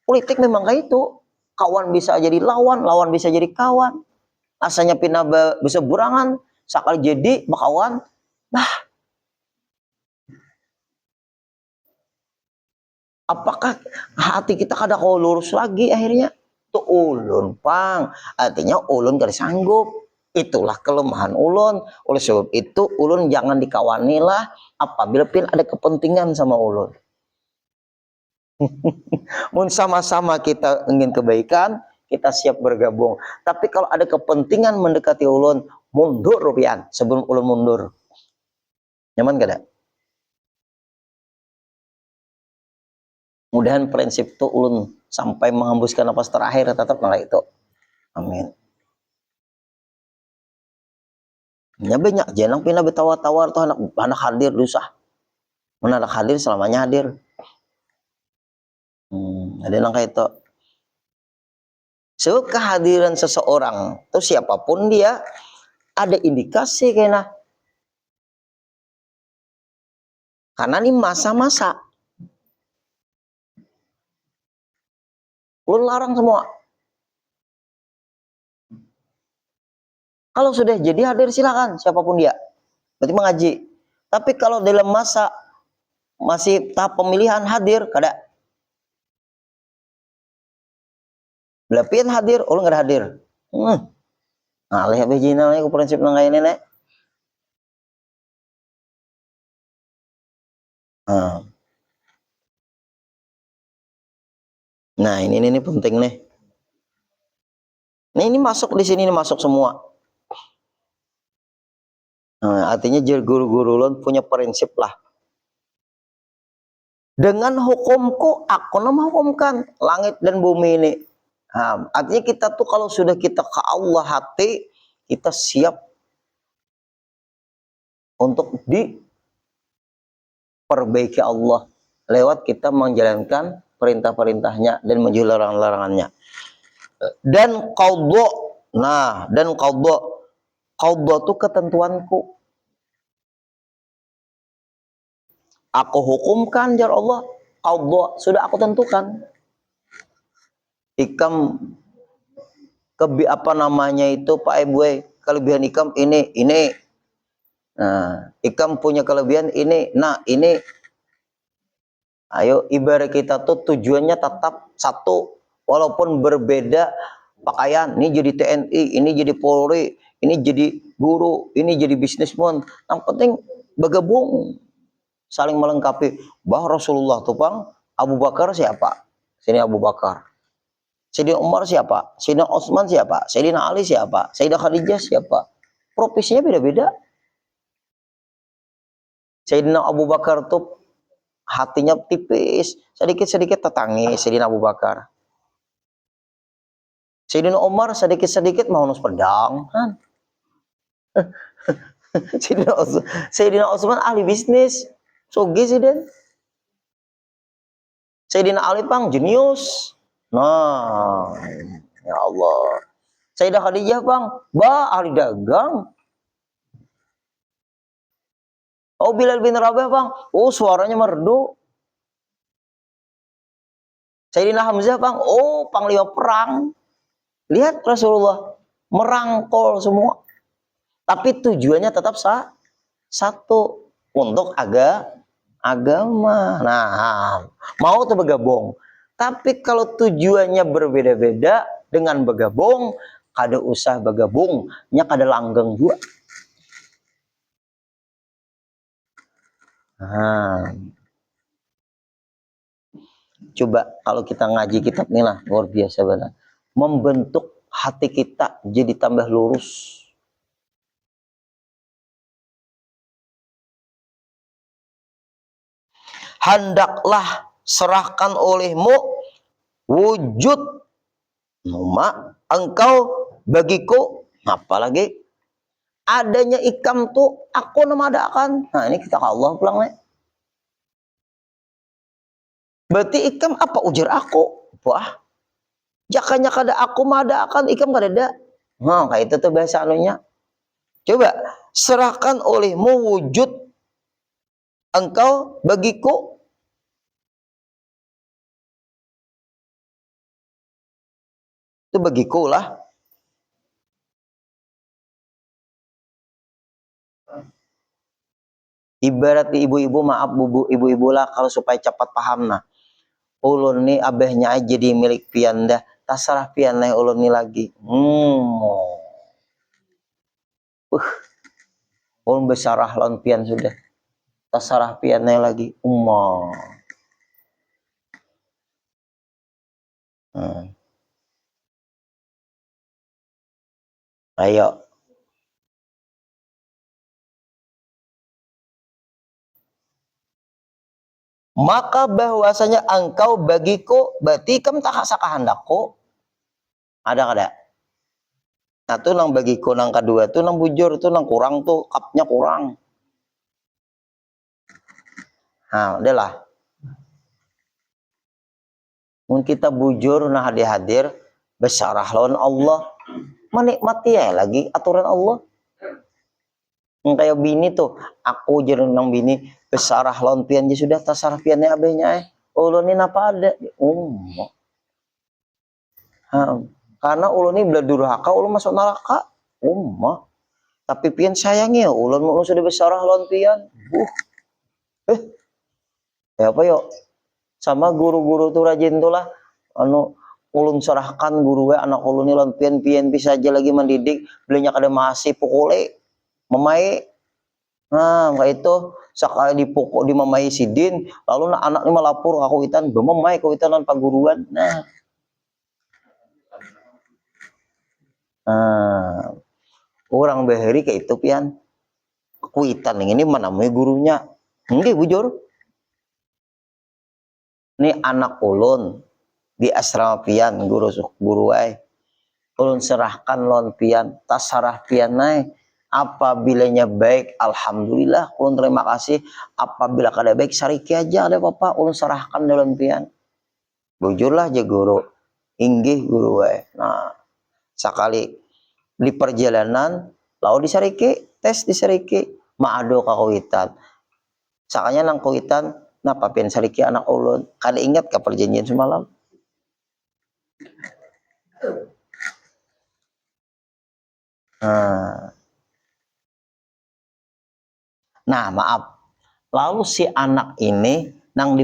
politik memang kayak itu. Kawan bisa jadi lawan, lawan bisa jadi kawan. Asalnya pindah berseberangan, sakal jadi bakawan. Bah, apakah hati kita kada kau lurus lagi akhirnya? Tuh ulun, Pang. Artinya ulun kada sanggup. Itulah kelemahan ulun. Oleh sebab itu ulun jangan dikawanilah apabila pin ada kepentingan sama ulun. Mun sama-sama kita ingin kebaikan, kita siap bergabung. Tapi kalau ada kepentingan mendekati ulun, mundur rupiah sebelum ulun mundur. Nyaman kada? Mudahan prinsip itu ulun sampai menghembuskan napas terakhir tetap malah itu. Amin. Ya banyak jenang pindah bertawar-tawar tuh anak hadir dusah. Mana anak hadir selamanya hadir. Ada yang kayak itu. So kehadiran seseorang tuh siapapun dia ada indikasi kayaknya. Karena ini masa-masa. Ulun larang semua. Kalau sudah jadi hadir silakan siapapun dia. Berarti mengaji. Tapi kalau dalam masa masih tahap pemilihan hadir kada. Belapian hadir, ulun kada hadir. Nah, lihat begini aku prinsip nang kayak ini. Nah, ini penting nih. Nah, ini masuk di sini, ini masuk semua. Nah, artinya guru-guru ulun punya prinsip lah. Dengan hukumku, aku nama hukumkan langit dan bumi ini. Nah, artinya kita tuh kalau sudah kita ke Allah hati, kita siap untuk diperbaiki Allah lewat kita menjalankan perintah-perintahnya dan menjauhi larangan-larangannya. Dan qadha, nah, dan qadha itu ketentuanku. Aku hukumkan jar Allah, Allah sudah aku tentukan. Ikam apa namanya itu Pak Ibu, kelebihan ikam ini. Nah, ikam punya kelebihan ini. Nah, ini. Ayo ibarat kita tuh tujuannya tetap satu, walaupun berbeda pakaian. Ini jadi TNI, ini jadi Polri, ini jadi guru, ini jadi bisnismen. Yang penting bergabung, saling melengkapi. Bah Rasulullah tuh Bang, Abu Bakar siapa? Sini Abu Bakar. Sayyidina Umar siapa? Sayyidina Utsman siapa? Sayyidina Ali siapa? Sayyidah Khadijah siapa? Profesinya beda-beda. Sayyidina Abu Bakar tuh hatinya tipis, sedikit-sedikit tetangis Sayyidina Abu Bakar. Sayyidina Umar sedikit-sedikit mau nus pedang kan. Sayyidina Utsman ahli bisnis. Soge sih den. Sayyidina Ali Pang jenius. Nah, ya Allah. Sayyidah Khadijah Bang, ahli dagang. Oh Bilal bin Rabah Bang, suaranya merdu. Sayyidina Hamzah Bang, panglima perang. Lihat Rasulullah merangkul semua. Tapi tujuannya tetap satu, untuk agama. Nah, mau tuh bergabung. Tapi kalau tujuannya berbeda-beda dengan bergabung, kada usah bergabung, nya kada langgeng juga. Nah, coba kalau kita ngaji kitab ini lah, luar biasa banget. Membentuk hati kita jadi tambah lurus. Hendaklah serahkan olehmu wujud engkau bagiku, apalagi adanya ikam tuh aku namadakan. Nah ini kita ke Allah pulang nih. Berarti ikam apa ujar aku? Wah, jakanya kada aku madakan ikam kada ada. Nah kayak itu tuh bahasa anunya. Coba serahkan olehmu wujud engkau bagiku. Itu bagiku lah. Ibarat ibu-ibu, maaf ibu-ibu lah kalau supaya cepat paham nah. Ulun ni abahnya aja jadi milik pian dah. Terserah pian nih ulun ni lagi. Ulun besarah lawan pian sudah. Terserah pian nih lagi. Ayo. Maka bahwasanya engkau bagiku, berarti kamu tak saka handakku. Ada kada? Nah tuh nang bagiku nang kedua tuh nang bujur tuh nang kurang tuh kapnya kurang. Nah udahlah. Mungkin kita bujur nah hadir besarah lawan Allah, menikmati ya lagi aturan Allah. Kayak bini tuh, aku jerun nang bini besarah lawan pian dia sudah tasarah piannya abenya ulun ini apa ada? Karena ulun ini belah durhaka ulun masuk neraka. Tapi pian sayangi ya ulun sudah besarah lawan pian. Ya apa yuk? Sama guru-guru tuh rajin tuh lah ulun serahkan guru anak ulun ini lawan pian bisa aja lagi mendidik belinya kada masih pukule memai. Nah kayak itu sekali dipukul di mamai sidin lalu anak ini melapor aku itan memai aku itan lawan paguruan. Orang bahari kayak itu pian kuitan ini menamai gurunya enggak bujur. Ini anak ulun di asrama pian guru ulun serahkan lon pian tasarah pian naik apabilanya baik alhamdulillah ulun terima kasih, apabila kada baik sariki aja ada apa ulun serahkan dalam pian bujurlah aja guru inggih guru nah sekali di perjalanan lalu disariki tes disariki maado kakuitan sakanya nang kuitan Napa pian saliki anak ulun? Kada ingat ka perjanjian semalam? Nah, maaf. Lalu si anak ini nang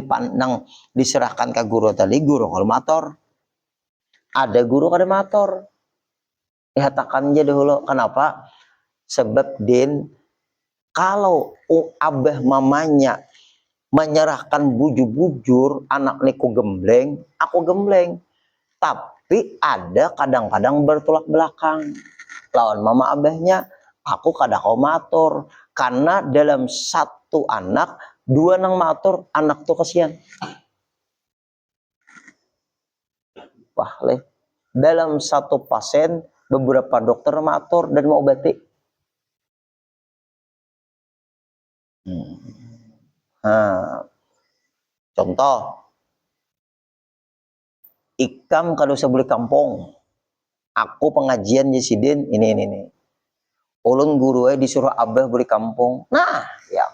diserahkan ke guru tadi, guru kolmator. Ada guru kada mator. Dihatakan aja dahulu. Kenapa? Sebab din kalau abah mamanya menyerahkan bujur-bujur anak niku gembleng, aku gembleng. Tapi ada kadang-kadang bertolak belakang. Lawan mama abahnya, aku kada kau matur. Karena dalam satu anak, dua nang matur, anak tuh kasihan. Wah, dalam satu pasien, beberapa dokter matur dan mau obati. Nah, contoh, ikam kalau usah beli kampung, aku pengajian Yesidin ini. Ulun guru disuruh abah beli kampung. Nah, ya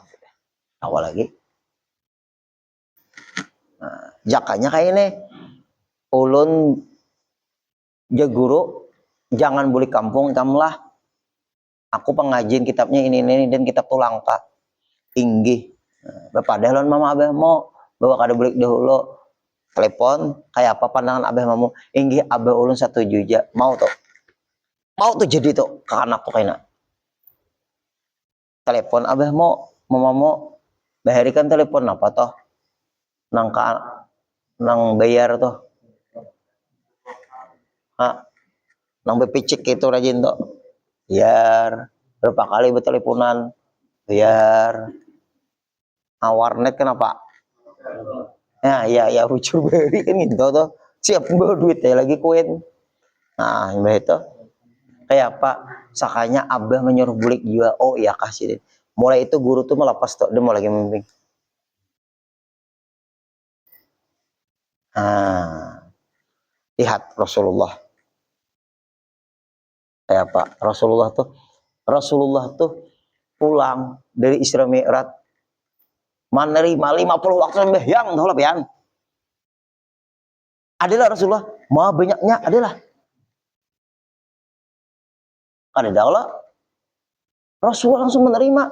awal lagi. Nah, jakanya kayak ini. Ulun ya guru jangan beli kampung kamlah. Aku pengajian kitabnya ini dan kitab tulang tak. Inggih. Bapak dalon mama abah mau bawa kada beli dahulu. Telepon kayak apa pandangan abah mamu? Inggih abah ulun 1 juta. Mau tuh jadi tuh ke anak tuh kayaknya. Telepon abah mau mamamu baharikan telepon apa toh? Nang bayar tuh. Nang bepicik itu rajin tuh. Biar berapa kali berteleponan. Biar warnet kenapa? Nah, ya rucur beri kan gitu tuh. Siap bawa duit ya lagi koin. Nah, mbak itu kayak apa? Sakanya abah menyuruh bulik juga. Oh iya kasih deh. Mulai itu guru tuh melepas tuh, dia mau lagi membimbing. Nah, lihat Rasulullah. Kayak apa? Rasulullah tuh pulang dari Isra Mi'raj menerima 50 waktu sembahyang tahu lah pian. Adalah Rasulullah, maha banyaknya adalah. Ada daulah. Rasulullah langsung menerima.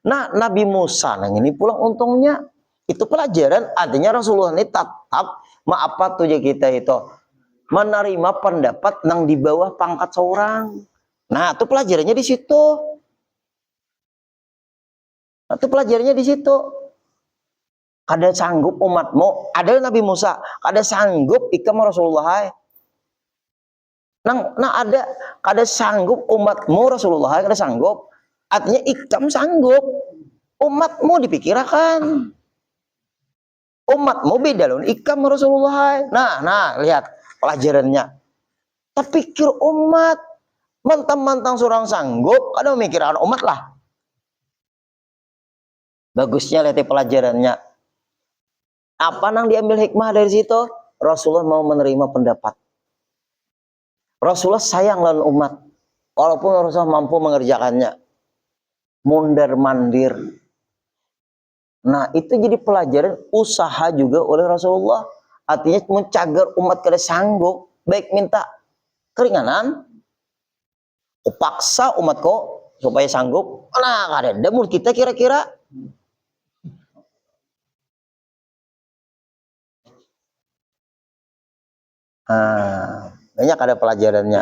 Nah, Nabi Musa nang ini pulang untungnya itu pelajaran artinya Rasulullah ini tetap apa tujuan kita itu menerima pendapat nang di bawah pangkat seorang. Nah, itu pelajarannya di situ. Kada sanggup umatmu, ada Nabi Musa, kada sanggup ikam Rasulullah. Ada kada sanggup umatmu Rasulullah, kada sanggup. Artinya ikam sanggup. Umatmu dipikirkan. Umatmu beda loh, ikam Rasulullah. Nah, lihat pelajarannya. Terpikir umat, mentang-mentang seorang sanggup, kada memikirkan umat lah. Bagusnya lihat pelajarannya. Apa yang diambil hikmah dari situ? Rasulullah mau menerima pendapat. Rasulullah sayang lawan umat. Walaupun Rasulullah mampu mengerjakannya. Mundar mandir. Nah, itu jadi pelajaran usaha juga oleh Rasulullah. Artinya mencagar umat kada sanggup. Baik minta keringanan. Paksa umatku supaya sanggup. Nah, kada ada menurut kita kira-kira. Banyak ada pelajarannya.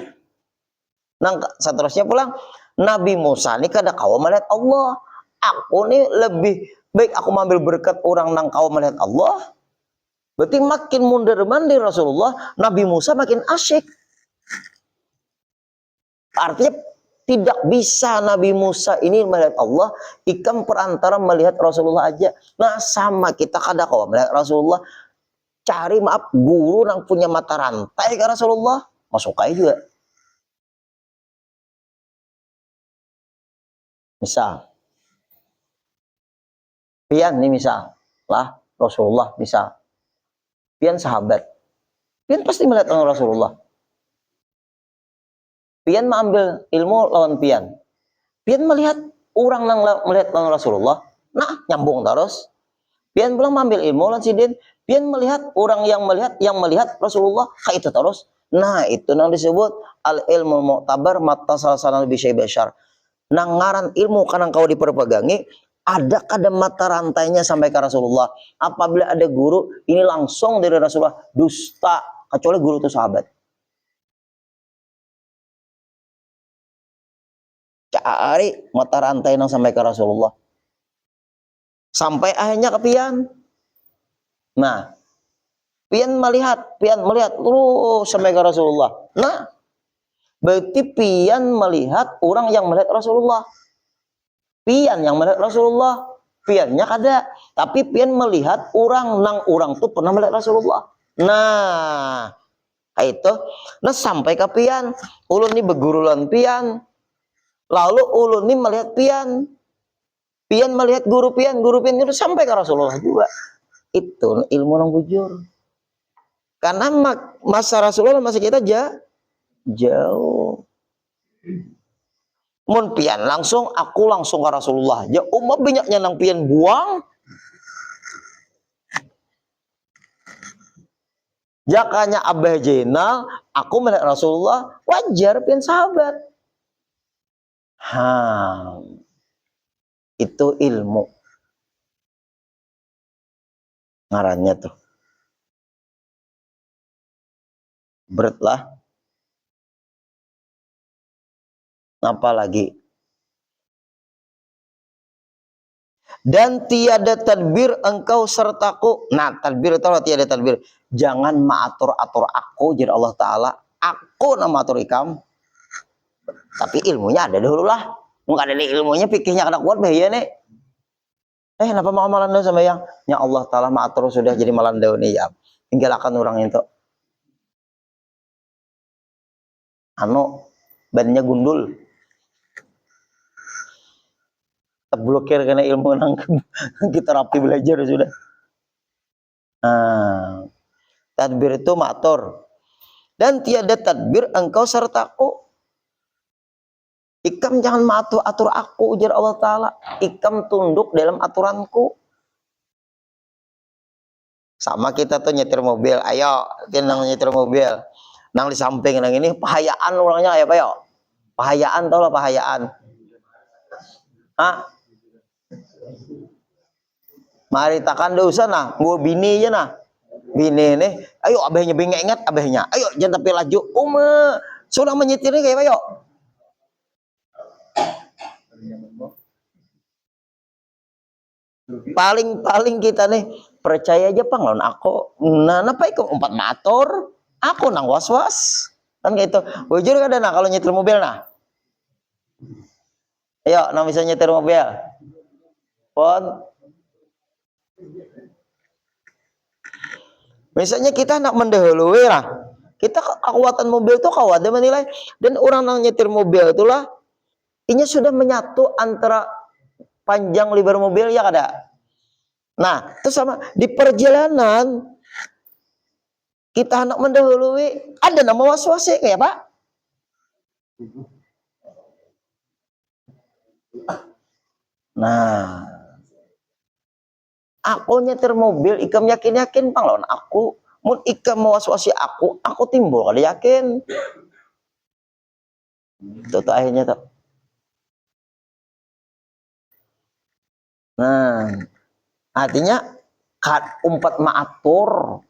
Nah, seterusnya pulang Nabi Musa ini kada kau melihat Allah. Aku nih lebih baik aku mengambil berkat orang nang kau melihat Allah. Berarti makin mundur mandir Rasulullah, Nabi Musa makin asyik. Artinya tidak bisa Nabi Musa ini melihat Allah, ikam perantara melihat Rasulullah aja. Nah, sama kita kada kau melihat Rasulullah. Cari maaf guru yang punya mata rantai ke Rasulullah, masuk aja juga. Misal, pian nih misal lah Rasulullah misal, pian sahabat, pian pasti melihat Rasulullah. Pian mengambil ilmu lawan pian melihat orang yang melihat Rasulullah, nah nyambung terus. Pian pulang ambil ilmu lan sidin, pian melihat orang yang melihat Rasulullah kayak itu terus. Nah, itu yang disebut al ilmu mu'tabar mata salsana bi syai bashar. Nang ngaran ilmu karena kau diperpegangi, ada kada mata rantainya sampai ke Rasulullah. Apabila ada guru, ini langsung dari Rasulullah, dusta, kecuali guru itu sahabat. Cari mata rantai nang sampai ke Rasulullah. Sampai akhirnya ke pian. Nah, pian melihat terus sampai ke Rasulullah. Nah, berarti pian melihat orang yang melihat Rasulullah. Pian yang melihat Rasulullah. Piannya kada. Tapi pian melihat orang tuh pernah melihat Rasulullah. Nah, itu. Nah, sampai ke pian. Ulun ini begurulan pian. Lalu ulun ini melihat pian. Pian melihat guru pian itu sampai ke Rasulullah juga. Itu ilmu yang bujur. Karena masa Rasulullah masa kita jauh. Mun pian langsung, aku langsung ke Rasulullah. Ya umat banyaknya nang pian buang. Jakanya Abah Jenal, aku melihat Rasulullah, wajar pian sahabat. Itu ilmu. Ngarannya tuh. Berat lah. Apa lagi? Dan tiada tadbir engkau sertaku. Nah, tadbir itu tiada tadbir. Jangan mengatur-atur aku, jadi Allah Ta'ala. Aku nama atur ikam. Tapi ilmunya ada dulu lah. Nggak ada ilmunya, pikirnya kena kuat, bahaya nih. Kenapa mau malandau sama yang? Ya Allah Ta'ala mengatur sudah jadi malandau nih ya. Tinggalkan orang itu. Bannya gundul. Terblokir karena ilmu nang kita rapi belajar sudah. Tadbir itu matur. Dan tiada tadbir engkau sertaku. Ikam jangan atur aku, ujar Allah Ta'ala. Ikam tunduk dalam aturanku. Sama kita tuh nyetir mobil. Ayo, nang nyetir mobil. Nang di samping nang ini, pahayaan orangnya ya Pak yo. Pahayaan tau lah pahayaan. Mari takkan dosa nah, gua bini aja nah. Bini nih, ayo abahnya ingat abahnya. Ayo jangan tapi laju. Sudah menyetirnya kayak Pak yo. Paling kita nih percaya aja Pang lawan aku. Nah, napa iku empat motor? Aku nang was-was. Kan gitu. Bujur kada nah kalau nyetir mobil nah. Ayo, nang bisa nyetir mobil. Pon. Misalnya kita nak mendahului lah. Kita kekuatan mobil itu kawat dia menilai dan orang nang nyetir mobil itulah ini sudah menyatu antara panjang lebar mobil ya kada. Nah, itu sama di perjalanan kita hendak mendahului ada nama was-wasi kayak Pak. Nah, aku nyetir mobil, ikam yakin Pang lawan aku. Mun ikam was-wasi aku timbul kada yakin. Itu tuh akhirnya tuh. Nah, artinya umpat maatur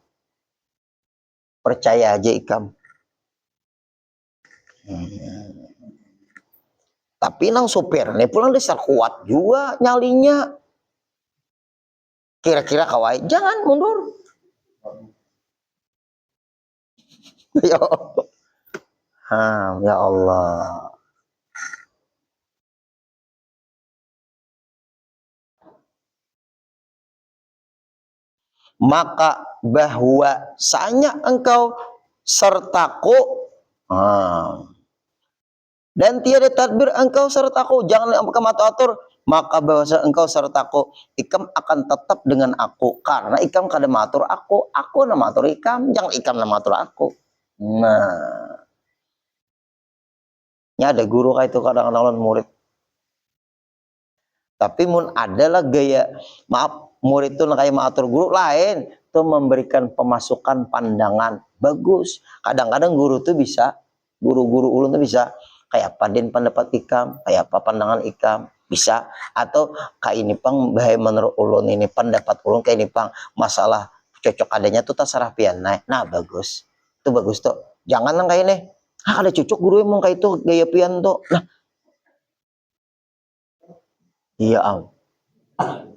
percaya aja ikam. Tapi nang sopir nih pulang dasar kuat juga nyalinya. Kira-kira kawai jangan mundur. Ya Allah. Maka bahwasanya engkau sertaku dan tiada tadbir engkau sertaku, jangan kamu atur, maka bahwasanya engkau sertaku, ikam akan tetap dengan aku karena ikam kada matur aku nama atur ikam, jangan ikam nama atur aku. Nah, ini ada guru kayak itu kadang-kadang murid. Tapi mun adalah gaya, maaf, murid tuh kayak maatur guru lain, tuh memberikan pemasukan pandangan bagus. Kadang-kadang guru tuh bisa, guru-guru ulun tuh bisa kayak padin pendapat ikam, kayak apa pandangan ikam bisa, atau kayak ini pang bahaya menurut ulun ini pendapat ulun kayak ini pang masalah cocok adanya tuh terserah pian naik. Nah bagus, itu bagus tuh. Jangan nang kayak ini, ada cocok guru emang kayak itu gaya pian tuh. Nah iya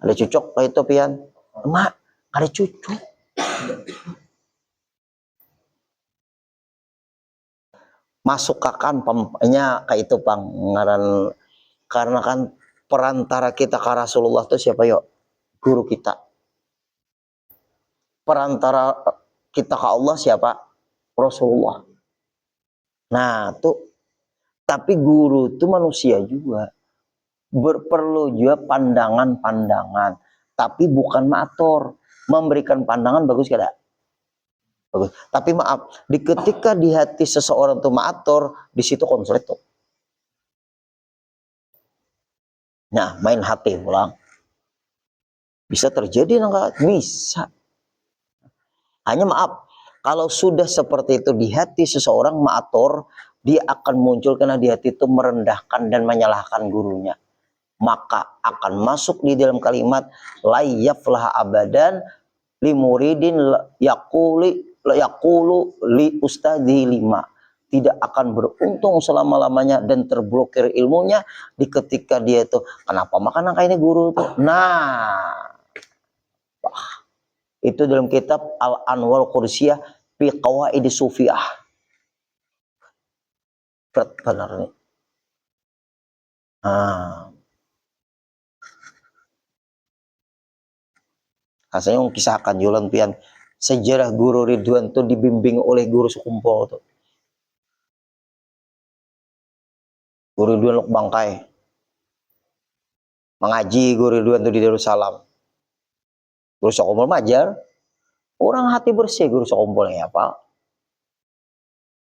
ada cocok kayak itu pian. Mak ada cocok. Masuk kakan pemnya kayak itu pang ngaran, karena kan perantara kita ke Rasulullah itu siapa yuk? Guru kita. Perantara kita ke Allah siapa? Rasulullah. Nah tuh, tapi guru itu manusia juga, berperlu juga pandangan-pandangan, tapi bukan maator. Memberikan pandangan bagus kada? Bagus. Tapi maaf, ketika di hati seseorang tuh maator, di situ konflik tuh. Nah, main hati pulang. Bisa terjadi enggak? Bisa. Hanya maaf, kalau sudah seperti itu di hati seseorang maator, dia akan muncul karena di hati itu merendahkan dan menyalahkan gurunya. Maka akan masuk di dalam kalimat la yaflah abadan li muridin yaqulu li ustadzi lima. Tidak akan beruntung selama-lamanya dan terblokir ilmunya di ketika dia itu kenapa makan kayak ini guru tuh. Nah, itu dalam kitab Al-Anwar Qudsiyah fi Qawaid Sufiyah. Benar nih. Nah, rasanya kisahkan Yulan pian sejarah guru Ridwan tuh dibimbing oleh guru sekumpul tuh. Guru Ridwan Lok Bangkai. Mengaji guru Ridwan tuh di Darussalam. Guru sekumpul majar. Orang hati bersih guru sekumpul ya apa?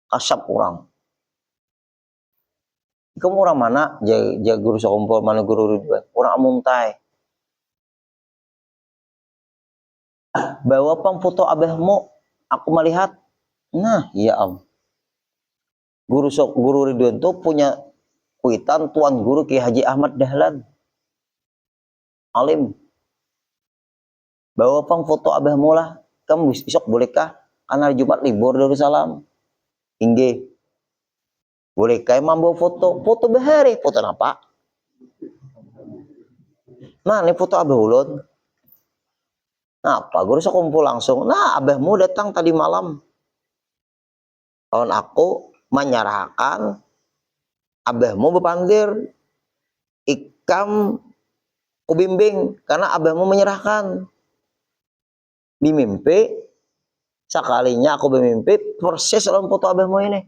Kasap orang. Kamu orang mana? Jaga guru sekumpul mana guru Ridwan? Orang Amuntai. Bawa pang foto abahmu, aku melihat. Nah, iya Guru Ridwan tuh punya kuitan Tuan Guru Ki Haji Ahmad Dahlan. Alim. Bawa pang foto abahmu lah. Kamu besok bolehkah? Karena hari Jumat libur Darussalam. Hingga. Bolehkah emang bawa foto? Foto bahari. Foto apa? Nah, ini foto abah ulun. Nah, apa? Guru sekumpul langsung. Nah, abahmu datang tadi malam. Kawan aku menyerahkan abahmu berpandir. Ikam kubimbing. Karena abahmu menyerahkan. Dimimpi. Sekalinya aku bermimpi. Persis dalam foto abahmu ini.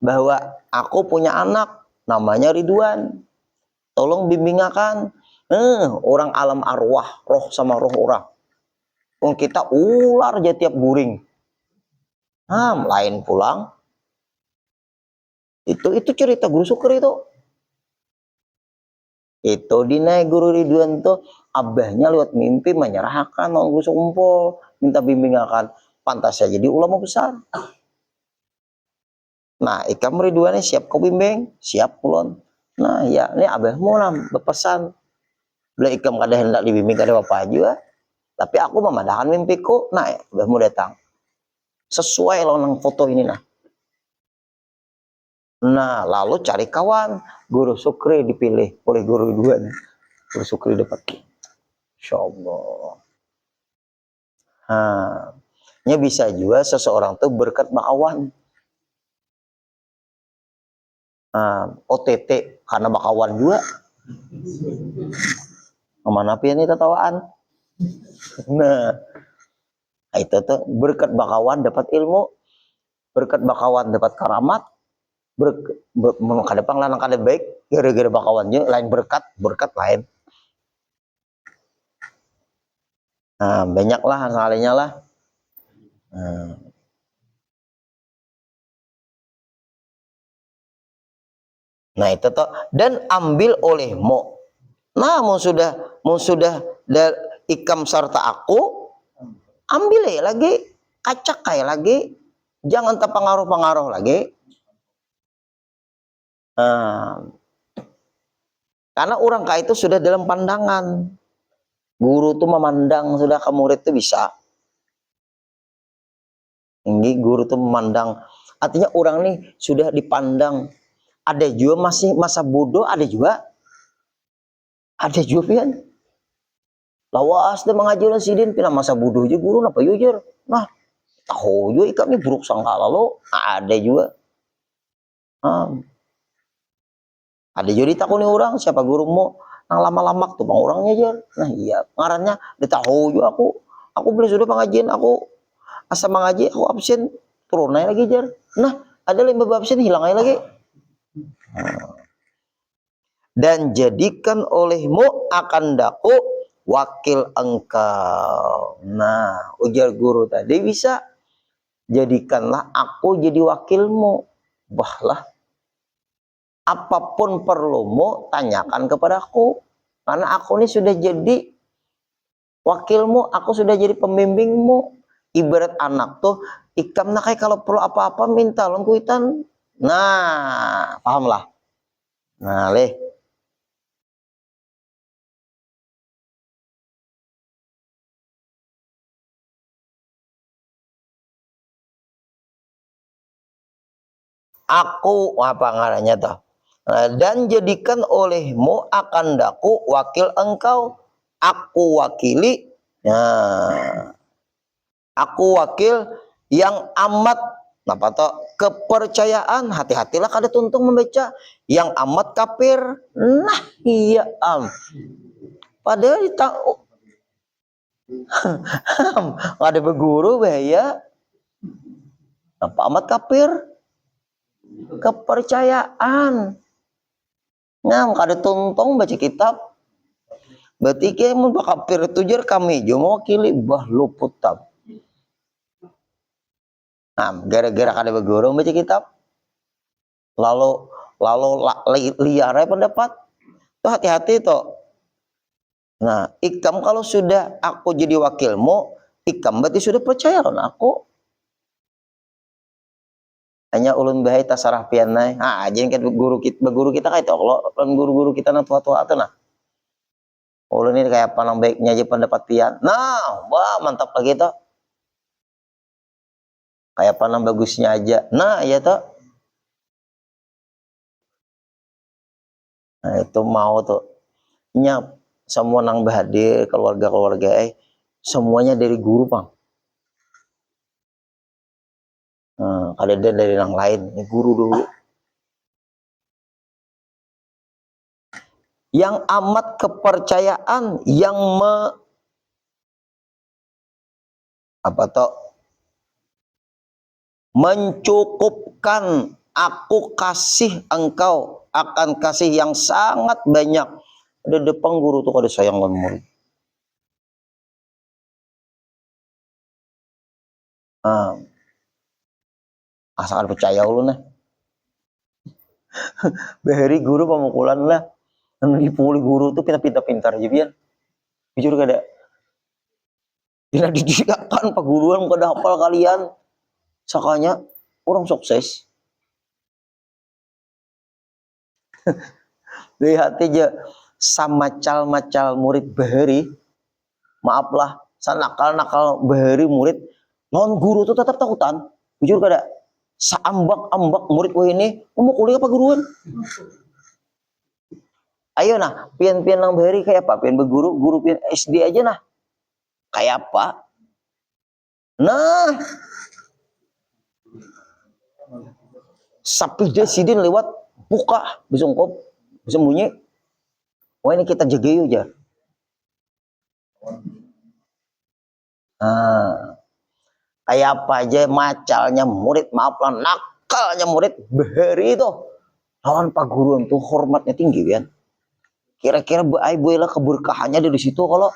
Bahwa aku punya anak. Namanya Ridwan. Tolong bimbingakan. Orang alam arwah, roh sama roh orang. Kita ular aja tiap guring. Lain pulang. Itu cerita guru Sukri itu. Itu dinaik guru Ridwan tuh abahnya lewat mimpi menyerahkan mau guru sekumpul, minta bimbingakan. Pantas saja jadi ulama besar. Nah, ikam Ridwannya siap kau bimbing, siap pulon. Nah, ya ini abahmu lah berpesan. Bila ikam kada hendak dibimbing kada apa juga. Tapi aku memandangkan mimpiku. Nah, abahmu datang. Sesuai lonang foto ini nah. Nah, lalu cari kawan. Guru Sukri dipilih oleh guru Ridwan. Guru Sukri dapat. Insya Allah. Ini bisa juga seseorang tuh berkat bakawan. OTT karena bakawan juga. Mana pian ini tertawaan. Nah, itu tuh berkat bakawan dapat ilmu. Berkat bakawan dapat karamat. Kadepang lanang kada baik gara-gara bakawannya lain berkat lain. Banyaklah hal-halnya lah. Nah itu tuh dan ambil olehmu Nah, mau sudah ikam serta aku, ambil ya lagi, kacak kayak lagi, jangan terpengaruh-pengaruh lagi. Nah, karena orang kaya itu sudah dalam pandangan. Guru tuh memandang sudah ke murid itu bisa. Ini guru tuh memandang. Artinya orang nih sudah dipandang. Ada juga masih masa bodoh, ada juga pian. Lawas deh mengajar sidin pina masa bodoh aja guru napa yujar. Nah, tahu juga ikat nih buruk sangka lalu ada juga. Ada jadi takuni orang siapa gurumu yang lama-lama tuh bang orangnya jar. Nah iya ngarannya ditahu juga aku beli sudah pengajian aku asal mengaji aku absen turun aja lagi jar. Nah ada 5 absen hilang aja lagi. Dan jadikan olehmu akan daku wakil engkau. Nah ujar guru tadi bisa jadikanlah aku jadi wakilmu. Bahlah apapun perlumu tanyakan kepadaku karena aku ini sudah jadi wakilmu, aku sudah jadi pembimbingmu. Ibarat anak tuh ikam nak kalau perlu apa-apa minta lon kuitan. Nah pahamlah. Nah leh aku apa ngarannya tuh. Nah, dan jadikan olehmu akan daku wakil engkau, aku wakili. Nah aku wakil yang amat apa toh kepercayaan, hati-hatilah kada tuntung membaca yang amat kafir. Nah iya padahal tahu ada berguru bahaya apa amat kafir kepercayaan. Ngam kada tuntung baca kitab berarti kamu kafir tujar kami jo mewakili bah luput tab. Nah, gara-gara kada berguru baca kitab, lalu liar pendapat, tuh hati-hati tuh. Nah, ikam kalau sudah aku jadi wakilmu, ikam berarti sudah percaya kan aku. Hanya ulun bahaya tasarah pianai. Ah, jadi kan guru kita kayak itu. Kalau guru-guru kita nang tua-tua itu nah. Ulun ini kayak apa nang baiknya aja pendapat pian. Nah, wah mantap lagi tuh. Kayak apa nang bagusnya aja. Nah, ya tuh. Nah, itu mau tuh. Nyap semua nang bahadir keluarga-keluarga semuanya dari guru, Bang. Ada dari yang lain, ini guru dulu. Yang amat kepercayaan yang apa toh mencukupkan aku kasih engkau akan kasih yang sangat banyak. Ada depan guru tuh kada sayang lawan murid. Asalkan percaya ulun nah. Bahari guru pemukulan lah. Dipuli guru tuh pintar-pintar aja biar. Jujur kada. Bila didirikan paguruan kada hafal kalian. Sakanya orang sukses. Lihat aja sama macal murid bahari. Maaflah, sanakal-nakal bahari murid. Non guru tuh tetap takutan. Jujur kada. Saambak-ambak murid wah ini mau kuliah apa guruan? Ayo nah, pian-pian nang bahari kayak apa? Pian berguru, guru pian SD aja nah. Kayak apa? Nah, sapi dia sidin lewat buka, bisungkop, bersembunyi. Wah ini kita jaga yuk aja. Kayak apa aja macalnya murid, maaf lah nakalnya murid bahari itu. Lawan pak guruan tuh hormatnya tinggi kan. Kira-kira lah keberkahannya dari situ kalau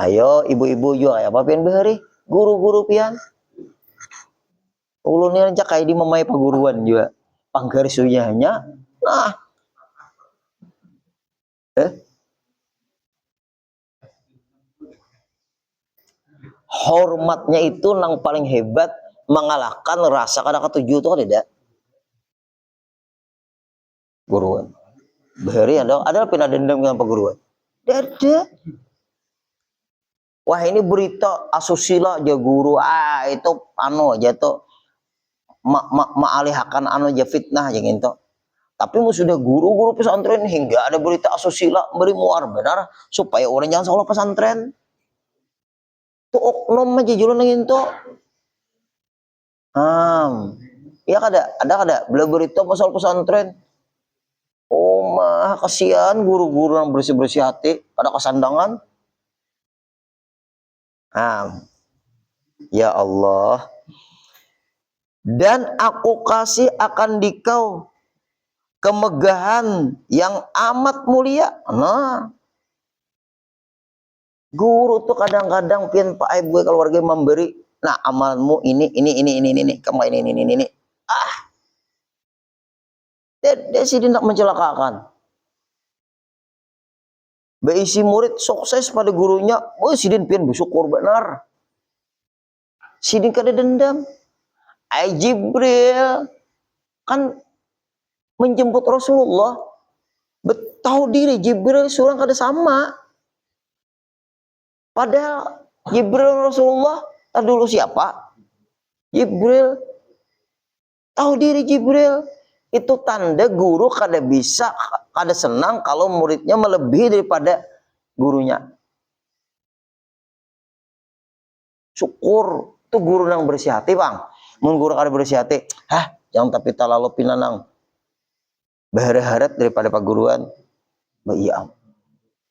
ayo ibu-ibu juga kayak apa pian bahari, guru-guru pian. Ulunnya aja kayak di memai paguruan juga. Panggaris hanya nah Hormatnya itu yang paling hebat, mengalahkan rasa kada ketujuh itu tidak. Guruan. Bahari ada pindah dendam dengan perguruan. Ada. Wah ini berita asusila aja guru, itu aja tuh ma'alihakan aja fitnah aja gitu. Tapi sudah guru-guru pesantren hingga ada berita asusila beri muar benar supaya orang jangan sekolah pesantren. Tuh oknum aja jualan gitu. Iya ada beli berita pasal pesantren. Oh mah kasihan guru-guru yang bersih-bersih hati pada kesandangan. Ya Allah. Dan aku kasih akan dikau kemegahan yang amat mulia. Nah, guru tuh kadang-kadang pian Pak Ibu keluarga memberi, nah amalmu ini, kamu ini. Dia sih tidak mencelakakan. Beisi murid sukses pada gurunya, sidin pian bersyukur benar. Sidin kada dendam. Jibril kan menjemput Rasulullah, tahu diri Jibril surang kada sama. Padahal Jibril Rasulullah dulu siapa? Jibril. Tahu diri Jibril. Itu tanda guru kada senang kalau muridnya melebihi daripada gurunya. Syukur itu guru yang bersih hati, Bang. Mun guru kada bersih hati, jangan tapi talalu pinanang berharap daripada pak guruan. Iya.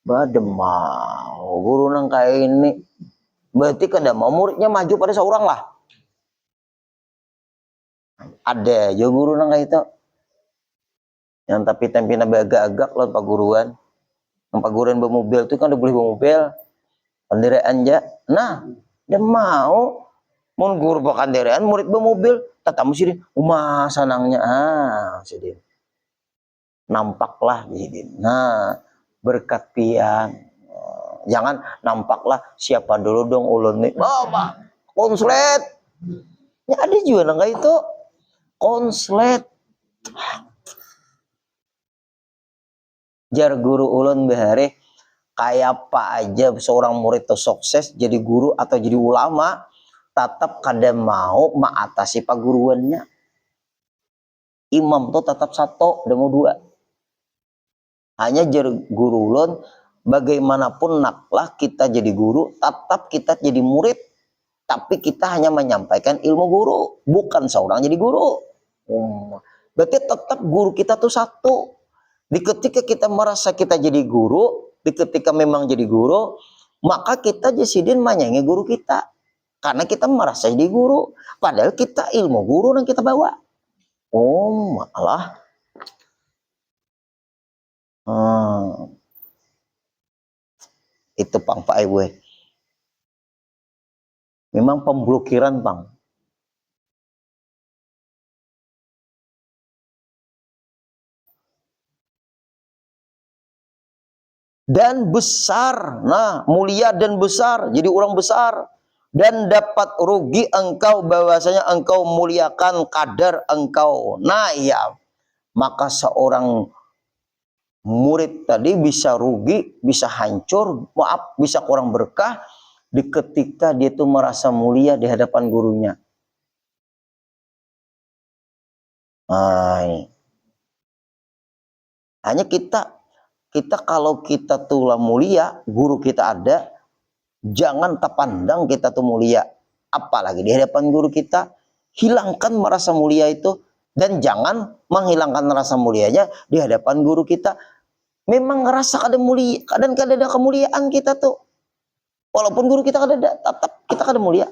Bademau guru nang kayak ini berarti kada mau muridnya maju pada seorang lah. Ada ya guru nang kayak itu yang tapi tempina agak-agak lawan pak guruan. Yang pak guruan bermobil itu kan udah boleh bermobil kendaraan aja. Nah dia mau mun guru kendaraan murid bermobil tetap mesti senangnya sedih nampaklah jadi. Nah berkat pian jangan nampaklah siapa dulu dong ulun nih konslet ya ada juga nggak itu konslet jar guru ulun behari kayak apa aja seorang murid tuh sukses jadi guru atau jadi ulama tetap kada mau mengatasi paguruannya. Imam tuh tetap satu dan mau dua. Hanya jar guru ulun bagaimanapun naklah kita jadi guru, tetap kita jadi murid. Tapi kita hanya menyampaikan ilmu guru, bukan seorang jadi guru. Berarti tetap guru kita tuh satu. Di ketika kita merasa kita jadi guru, di ketika memang jadi guru, maka kita jasidin menyayangi guru kita. Karena kita merasa jadi guru. Padahal kita ilmu guru yang kita bawa. Malah. Itu Pang Pak Ibu. Memang pemblokiran Pang. Dan besar, nah mulia dan besar, jadi orang besar. Dan dapat rugi engkau bahwasanya engkau muliakan kadar engkau. Nah iya, maka seorang murid tadi bisa rugi, bisa hancur, bisa kurang berkah di ketika dia tuh merasa mulia di hadapan gurunya. Hanya kita kalau kita tuh mulia, guru kita ada, jangan terpandang kita tuh mulia. Apalagi di hadapan guru kita, hilangkan merasa mulia itu. Dan jangan menghilangkan rasa mulianya di hadapan guru kita. Memang ngerasa kada mulia, kadang kada ada kemuliaan kita tuh. Walaupun guru kita kada ada, tetap kita kada mulia.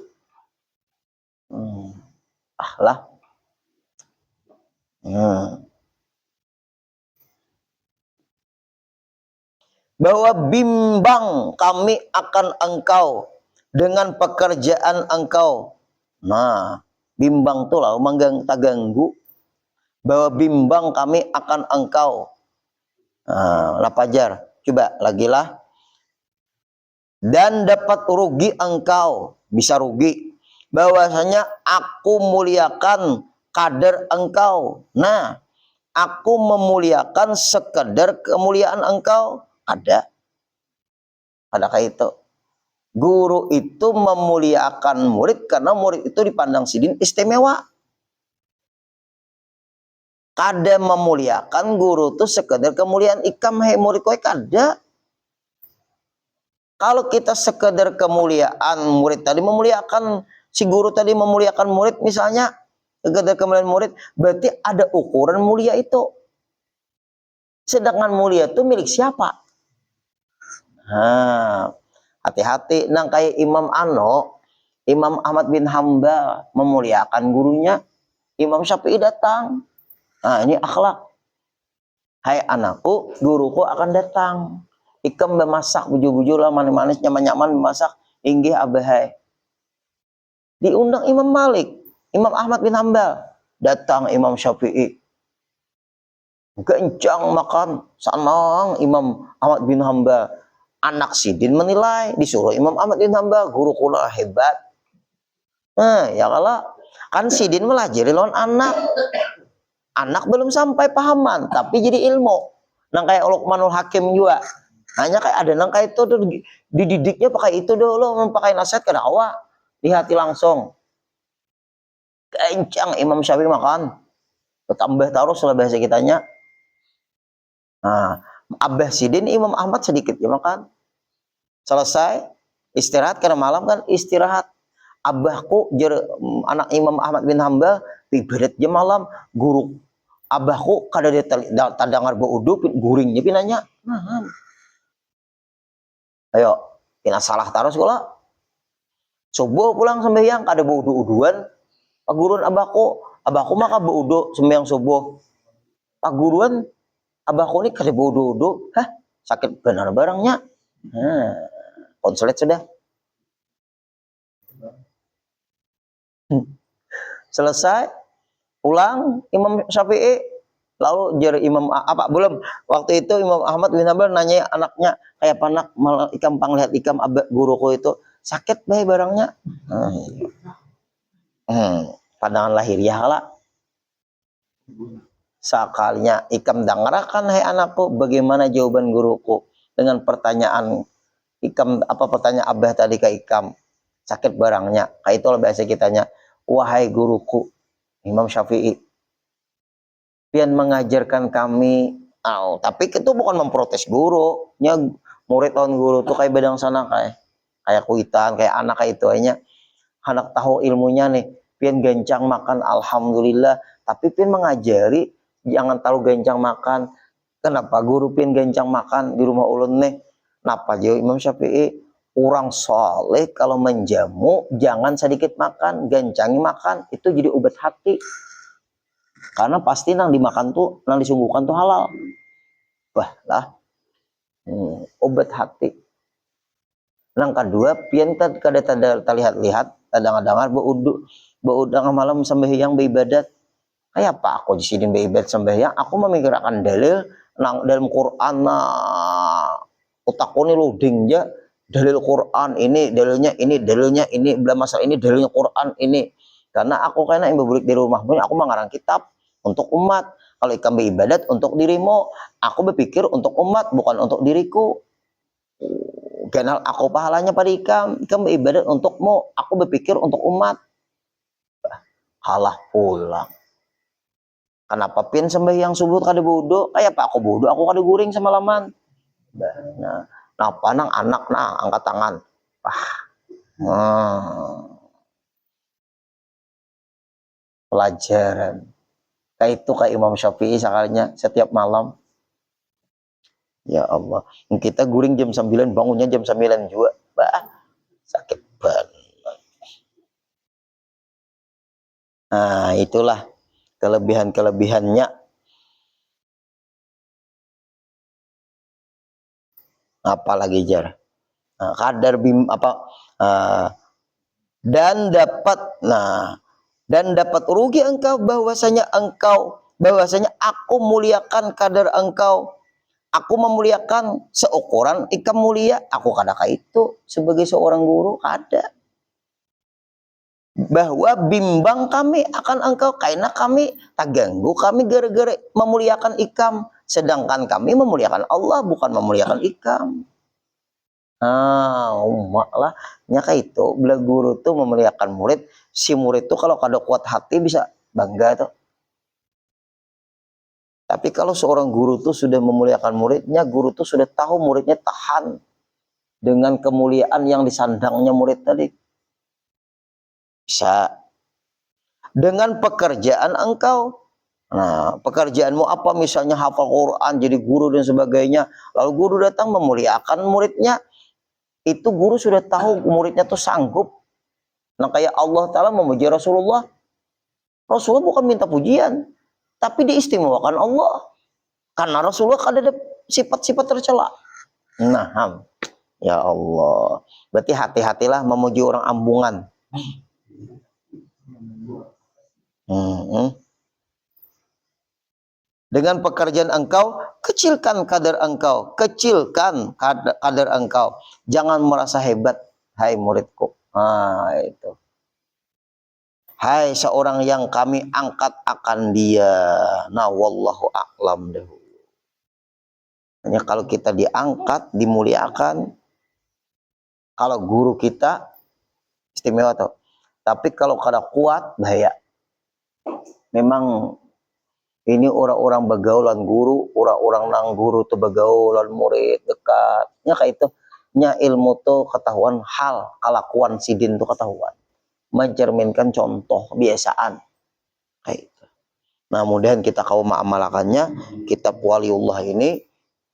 Bahwa bimbang kami akan engkau dengan pekerjaan engkau. Nah, bimbang tuh lah, tak ganggu. Bahwa bimbang kami akan engkau. Lah pajar. Coba lagi lah. Dan dapat rugi engkau, bisa rugi. Bahwasanya aku muliakan kadar engkau. Nah, aku memuliakan sekedar kemuliaan engkau. Ada kayak itu. Guru itu memuliakan murid karena murid itu dipandang sidin istimewa. Kada memuliakan guru itu sekedar kemuliaan ikam hai murid kowe kada. Kalau kita sekedar kemuliaan murid tadi memuliakan si guru tadi memuliakan murid misalnya sekedar kemuliaan murid berarti ada ukuran mulia itu. Sedangkan mulia itu milik siapa? Nah, hati-hati nang kayak Imam Ahmad bin Hambal memuliakan gurunya, Imam Syafi'i datang. Nah, ini akhlak. Hai anakku, guruku akan datang. Ikam memasak bujur-bujur lah manis-manis nyaman-nyaman memasak inggih abahai. Diundang Imam Malik, Imam Ahmad bin Hambal, datang Imam Syafi'i. Gencang makan, sanang Imam Ahmad bin Hambal. Anak sidin menilai, disuruh Imam Ahmad bin Hambal, guru kula hebat. Nah, ya kalau kan sidin melajari lawan anak. Anak belum sampai pahaman, tapi jadi ilmu. Nang kayak Luqmanul Hakim juga. Hanya kayak ada nang kayak itu dididiknya pakai itu dulu, memakai nasihat ke dakwah di hati langsung. Kencang Imam Syafi'i makan. Tambah taruh setelah bahasa kitanya. Nah, Abah Sidin Imam Ahmad sedikit ya makan. Selesai istirahat karena malam kan istirahat. Abahku anak Imam Ahmad bin Hambal ibadat jam malam guru abahku kada dia tadangar baudu guringnya pinanya. Nah, ayo kena salah taruh sekolah. Subuh pulang sembahyang kada baudu-uduan. Paguruan abahku maka baudu sembahyang subuh. Paguruan abahku ini kada baudu-udu. Hah, sakit benar barangnya. Nah, konsulet sudah. Selesai pulang Imam Syafi'i lalu jadi Imam apa belum waktu itu Imam Ahmad bin Hambal nanya anaknya kayak panak malah ikam panglihat ikam guruku itu sakit bae barangnya. Pandangan lahiriah lah. Sekalinya ikam dengarkan hai anakku bagaimana jawaban guruku dengan pertanyaan ikam apa pertanyaan abah tadi ke ikam sakit barangnya kayak itulah bahasa kitanya. Wahai guruku Imam Syafi'i, pian mengajarkan kami, tapi itu bukan memprotes guru, nya murid on guru tuh kayak bedang sana kayak kuitan, kayak anak kayak itu aja, anak tahu ilmunya nih, pian gencang makan, alhamdulillah, tapi pian mengajari jangan terlalu gencang makan. Kenapa guru pian gencang makan di rumah ulun nih? Kenapa jauh Imam Syafi'i? Orang soleh kalau menjamu jangan sedikit makan, gencangi makan itu jadi obat hati. Karena pasti nang dimakan tuh, nang disungguhkan tuh halal. Wah lah, obat hati. Nang kedua, pian kada terlihat-lihat, kadang-kadang beudang malam sembahyang beribadat. Kayak apa aku di sini beribadat sembahyang? Aku memikirkan dalil nang dalam Quran otakku ini loading ya. Dalil Quran ini, dalilnya ini, belum masalah ini, dalilnya Quran ini. Karena aku kayaknya yang berbulik di rumah pun, aku mengarang kitab untuk umat. Kalau ikam beribadat untuk dirimu, aku berpikir untuk umat, bukan untuk diriku. Karena aku pahalanya pada ikam beribadat untukmu, aku berpikir untuk umat. Halah pulang. Kenapa pin sembahyang subuh kada bodoh? Kayak apa aku bodoh? Aku kada guring semalaman. Nah. Napa nang anak angkat tangan. Pelajaran. Kayak itu kayak Imam Syafi'i sekalinya setiap malam. Ya Allah. Kita guring jam 9 bangunnya jam 9 juga. Sakit banget. Nah, itulah kelebihan-kelebihannya. Apalagi jar. Nah, kadar dan dapat rugi engkau bahwasanya aku muliakan kadar engkau aku memuliakan seukuran ikam mulia, aku kadang itu sebagai seorang guru ada. Bahwa bimbang kami akan engkau karena kami tak ganggu kami gara-gara memuliakan ikam, sedangkan kami memuliakan Allah bukan memuliakan ikam. Umak lah nyaka itu bila guru tuh memuliakan murid, si murid tuh kalau kada kuat hati bisa bangga tuh. Tapi kalau seorang guru tuh sudah memuliakan muridnya, guru tuh sudah tahu muridnya tahan dengan kemuliaan yang disandangnya murid tadi. Bisa. Dengan pekerjaan engkau. Nah, pekerjaanmu apa? Misalnya hafal Quran, jadi guru dan sebagainya. Lalu guru datang memuliakan muridnya. Itu guru sudah tahu muridnya tuh sanggup. Nah, kayak Allah Ta'ala memuji Rasulullah. Rasulullah bukan minta pujian, tapi diistimewakan Allah. Karena Rasulullah kan ada sifat-sifat tercela. Nah, ya Allah. Berarti hati-hatilah memuji orang ambungan. Dengan pekerjaan engkau, kecilkan kadar engkau. Kecilkan kadar engkau. Jangan merasa hebat, hai muridku. Itu. Hai seorang yang kami angkat akan dia. Nah, wallahu a'lam dahulu. Hanya kalau kita diangkat, dimuliakan, kalau guru kita istimewa tuh. Tapi kalau kada kuat, bahaya. Memang ini orang-orang begaulan guru, orang-orang nang guru tuh begaulan murid dekat. Nya kayak itu, nya ilmu tuh ketahuan hal, kelakuan sidin tuh ketahuan. Mencerminkan contoh biasaan. Kayak itu. Nah, mudahan kita kau mengamalkannya, kitab Waliullah ini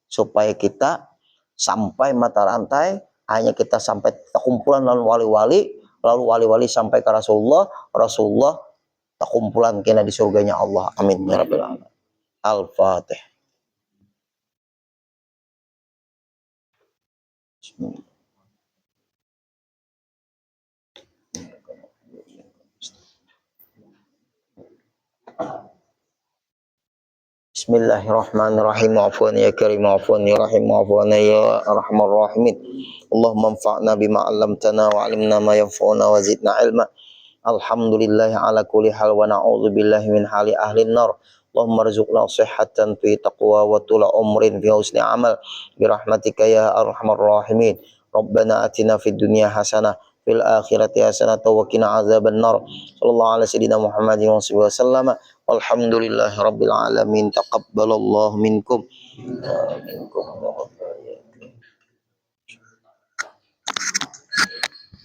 supaya kita sampai mata rantai, hanya kita sampai kumpulan lalu wali-wali, lalu wali-wali sampai ke Rasulullah, Rasulullah tak kumpulan kena di surganya Allah. Amin ya rabbal alamin. Al-Fatih. Bismillahirrahmanirrahim. Afwan ya karim, afwan ya rahim, afwan ya arhamar rahimin. Allahumma anfa'na bima 'allamtana wa 'allimna ma yanfa'una wa zidna ilma. Alhamdulillah ala kulli hal wa na'udzu billahi min hali ahli nar. Allahumma rzuqna shihhatan fi taqwa wa tula umrin fi husni amal bi rahmatika ya arhamar rahimin. Rabbana atina fid dunya hasanah fil akhirati hasanah wa qina azaban nar. Sallallahu alaihi sayyidina Muhammadin wa sallam. Walhamdulillahi rabbil alamin. Taqabbalallahu minkum.